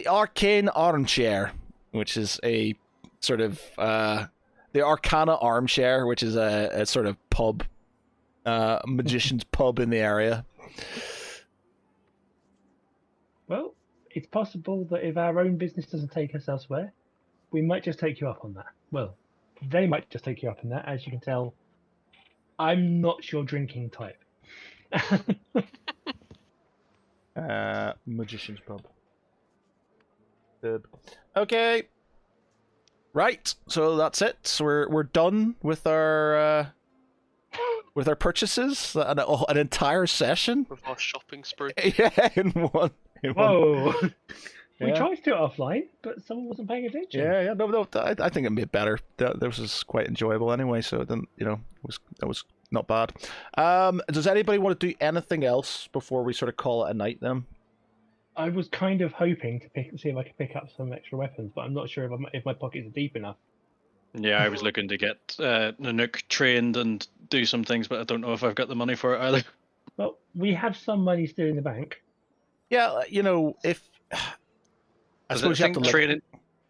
Arcane Armchair, which is a sort of the Arcana Armchair, which is a sort of pub, magician's pub in the area." Well, it's possible that if our own business doesn't take us elsewhere, we might just take you up on that. Well, they might just take you up on that. As you can tell, I'm not your drinking type. Magician's pub. Good. Okay. Right. So that's it. So we're done with our purchases. An entire session. With our shopping spree. Yeah, in one. Whoa! We Yeah. tried to do it offline, but someone wasn't paying attention. Yeah. No. I think it made better. This was quite enjoyable anyway. So it didn't, that was not bad. Does anybody want to do anything else before we sort of call it a night then? I was kind of hoping to see if I could pick up some extra weapons, but I'm not sure if my pockets are deep enough. Yeah, I was looking to get Nanook trained and do some things, but I don't know if I've got the money for it either. Well, we have some money still in the bank. Yeah, if I suppose you have to look. Training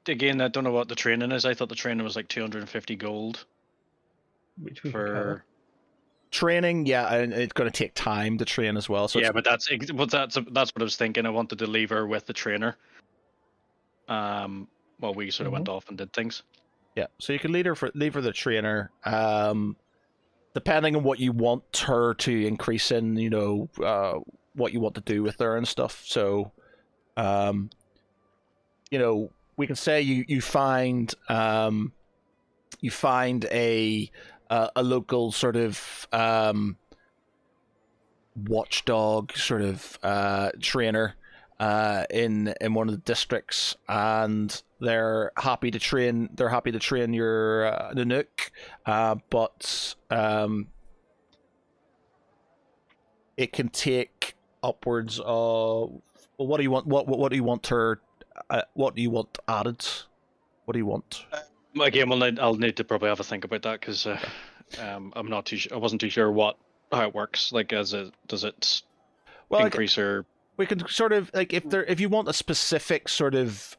again. I don't know what the training is. I thought the training was like 250 gold Which we can for. cover. Training, yeah, and it's going to take time to train as well. So Yeah, but that's what I was thinking. I wanted to leave her with the trainer. While we sort of went off and did things. yeah, so you can leave her the trainer. Depending on what you want her to increase in, what you want to do with her and stuff. So, we can say you find a local sort of watchdog sort of trainer in one of the districts, and they're happy to train your Nanook, but it can take upwards of what do you want what do you want added? What do you want? Again, I'll need to probably have a think about that because I'm not too. I wasn't too sure how it works. Like, does it increase or? We can sort of if you want a specific sort of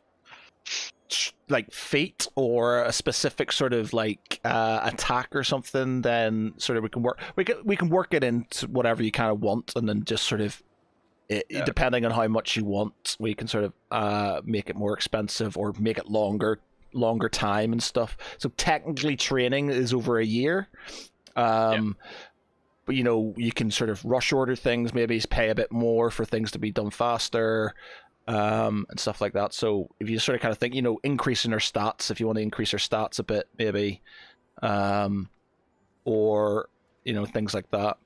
like feat or a specific sort of attack or something, then sort of we can work it into whatever you kind of want, and then just sort of depending on how much you want, we can sort of make it more expensive or make it longer time and stuff. So technically training is over a year. But you can sort of rush order things, maybe pay a bit more for things to be done faster, and stuff like that. So if you sort of kind of think, increasing her stats, if you want to increase her stats a bit, maybe, or things like that.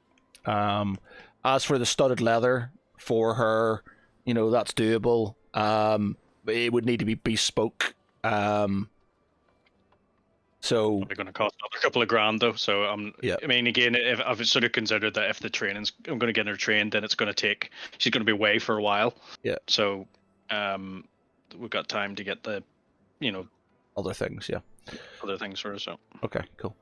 As for the studded leather for her, that's doable. It would need to be bespoke. So they're going to cost another couple of grand though. So I mean, again, if I've sort of considered that if I'm going to get her trained, then she's going to be away for a while. Yeah. So, we've got time to get the, other things. Yeah. Other things for her. So. Okay. Cool.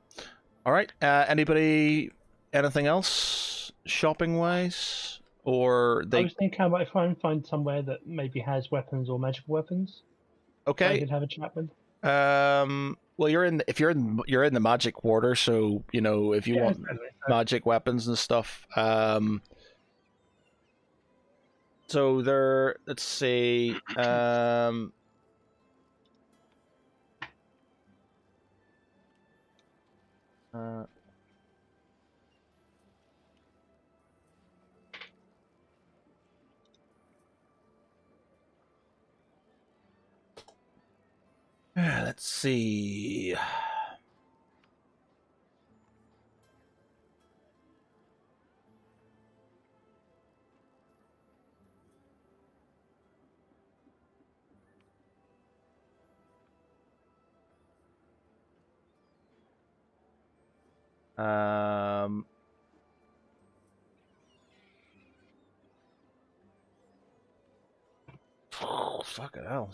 All right. Anybody? Anything else shopping wise? Or I was thinking I might try and find somewhere that maybe has weapons or magical weapons. Okay. I could have a chat with. Well, you're in the magic quarter, so if you want magic weapons and stuff. So there. Let's see. Let's see. Oh, fucking hell.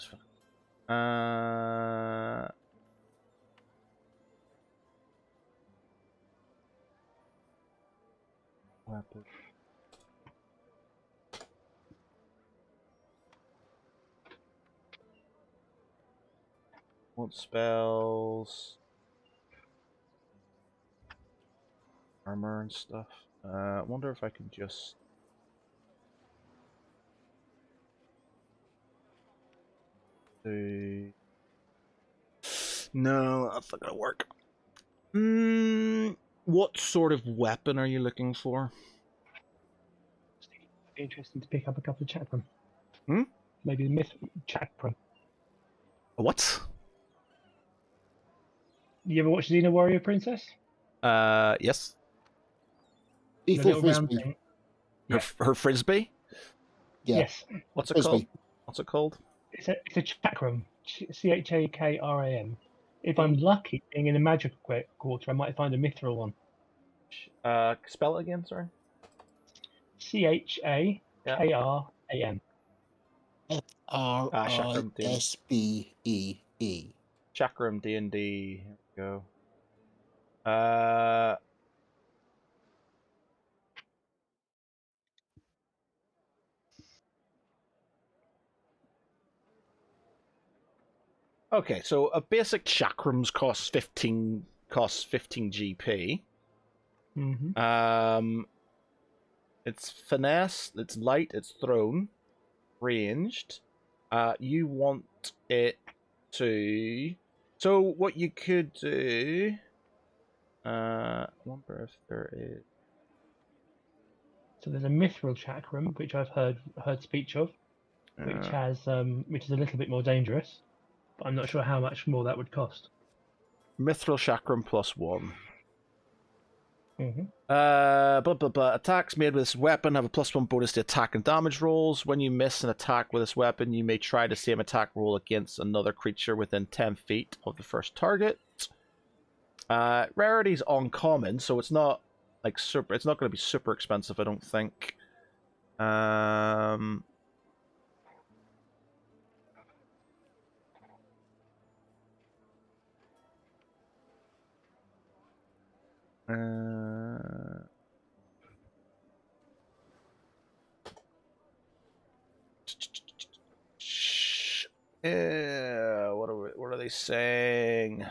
Weapon. Want spells, armor and stuff. I wonder if I can just. No, that's not gonna work. What sort of weapon are you looking for? Be interesting to pick up a couple of chakram. Hmm? Maybe the myth chakram. What? You ever watch Xena Warrior Princess? Yes. The Lethal little round frisbee. thing. Her frisbee. Yeah. Yes, What's it Frisbee. called? What's it called? it's a chakram. Chakram. If I'm lucky, being in a magical quarter, I might find a mithril one. Spell it again. Sorry. Chakram. Chakram D&D. Frisbee. Chakram D&D. Here we go. Okay, so a basic chakrams costs 15 GP. Mm-hmm. It's finesse, it's light, it's thrown, ranged. You want it to. So what you could do. I wonder if there is. So there's a mithril chakram, which I've heard speech of, which is a little bit more dangerous, but I'm not sure how much more that would cost. Mithril chakram +1. Mm-hmm. Blah blah blah. Attacks made with this weapon have a +1 bonus to attack and damage rolls. When you miss an attack with this weapon, you may try the same attack roll against another creature within 10 feet of the first target. Rarity's uncommon, so it's not like super. It's not going to be super expensive, I don't think. What are they saying?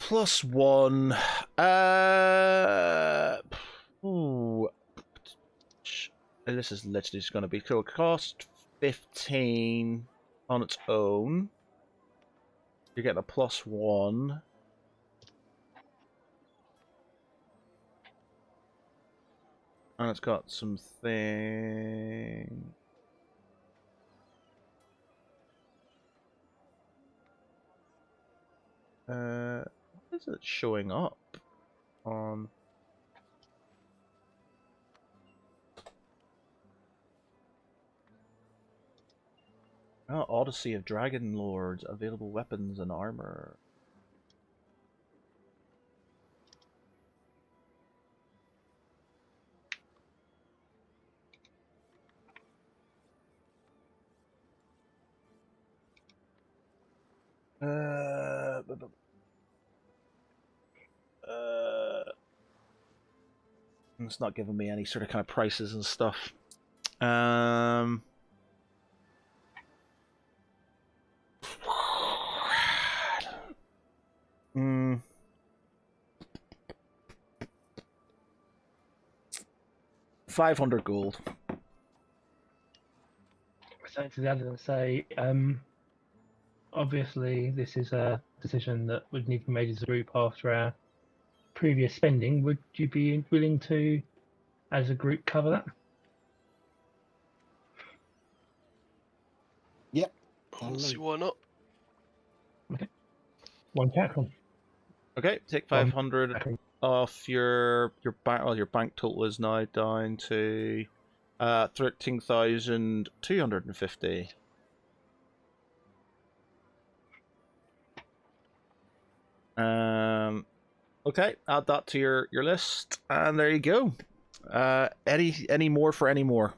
+1. Ooh. This is literally just going to be cool. Cost 15 on its own. You're getting a +1. And it's got something. What is it showing up on? Oh, Odyssey of Dragon Lords, available weapons and armor. It's not giving me any sort of kind of prices and stuff. 500 gold. Something to the other than say, obviously this is a decision that would need to be made as a group after our previous spending. Would you be willing to, as a group, cover that? Yep. I don't see why not. Okay. One chakram. Okay, take 500 off your bank. Well, your bank total is now down to 13,250. Okay, add that to your list, and there you go. Any more for any more?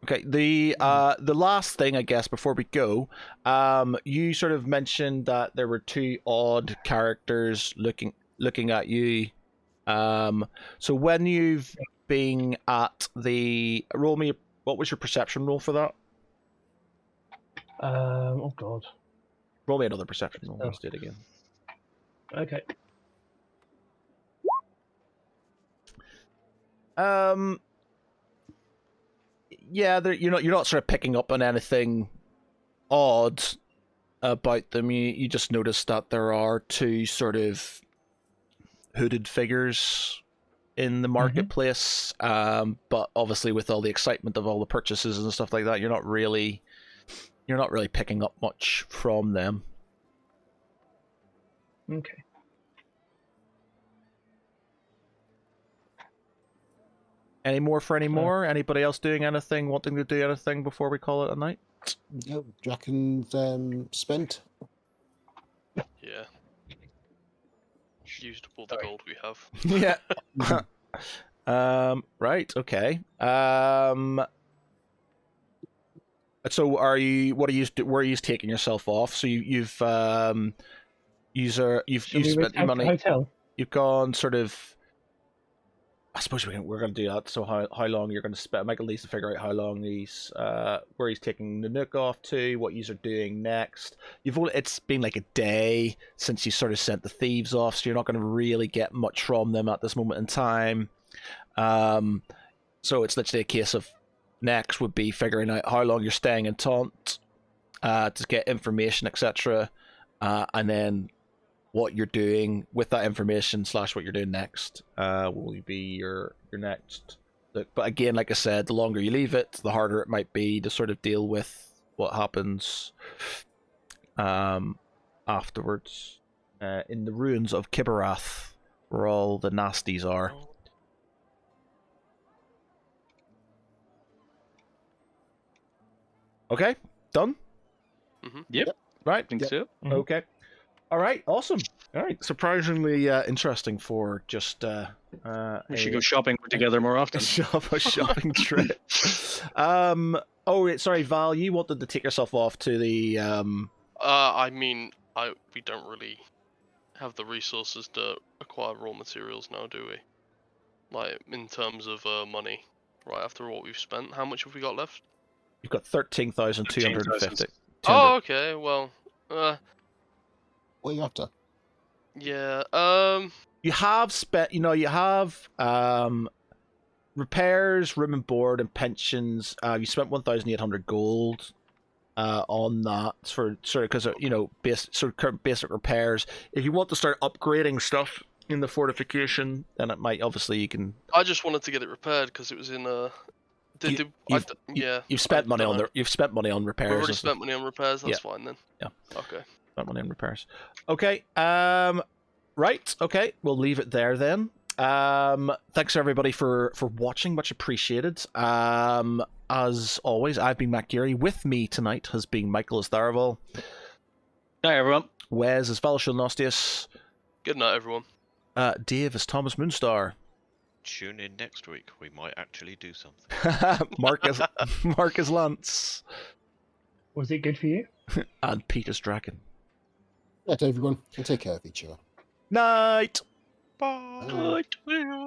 Okay, the last thing, I guess, before we go, you sort of mentioned that there were two odd characters looking at you. So when you've been at the roll me, what was your perception roll for that? Oh god. Roll me another perception roll. Let's do it again. Okay. Yeah, you're not sort of picking up on anything odd about them. You just notice that there are two sort of hooded figures in the marketplace. But obviously, with all the excitement of all the purchases and stuff like that, you're not really picking up much from them. Okay. Any more for any more? Anybody else doing anything, wanting to do anything before we call it a night? No, Dracken's spent. Yeah. Used up all the gold we have. Yeah. Right. Okay. So where are you taking yourself off? So you've spent your money. Hotel. You've gone sort of. I suppose we're going to do that. So how long you're going to spend? Michael needs to figure out how long where he's taking the Nook off to, what you are doing next. It's been like a day since you sort of sent the thieves off, so you're not going to really get much from them at this moment in time. So it's literally a case of next would be figuring out how long you're staying in Taunt to get information, etc., and then what you're doing with that information / what you're doing next will be your next look. But again, like I said, the longer you leave it, the harder it might be to sort of deal with what happens afterwards in the ruins of Kibarath, where all the nasties are. Okay, done? Yep. Right? I think so. Okay. All right, awesome. All right, surpringly interesting for just We should go shopping together more often. a shopping trip. Oh, sorry, Val, you wanted to take yourself off to the I mean, we don't really have the resources to acquire raw materials now, do we? Like, in terms of money, right after what we've spent, how much have we got left? You've got 13,250. Oh, okay, well, What are you after? yeah, You have spent, you have repairs, room and board, and pensions. You spent 1,800 gold on that for sort of because basic repairs. If you want to start upgrading stuff in the fortification, then it might obviously you can. I just wanted to get it repaired because it was in You've spent money on repairs. We've already spent money on repairs. That's fine then. Yeah. Okay. Spent money on repairs. Okay. Right. Okay. We'll leave it there then. Thanks everybody for watching. Much appreciated. As always, I've been Matt Geary. With me tonight has been Michael Tharaval. Hi everyone. Wes is Valashul Nostius. Good night, everyone. Dave is Thomas Moonstar. Tune in next week. We might actually do something. Marcus Lance. Was it good for you? And Peter's Dragon. Night, everyone, and take care of each other. Night. Bye. Bye.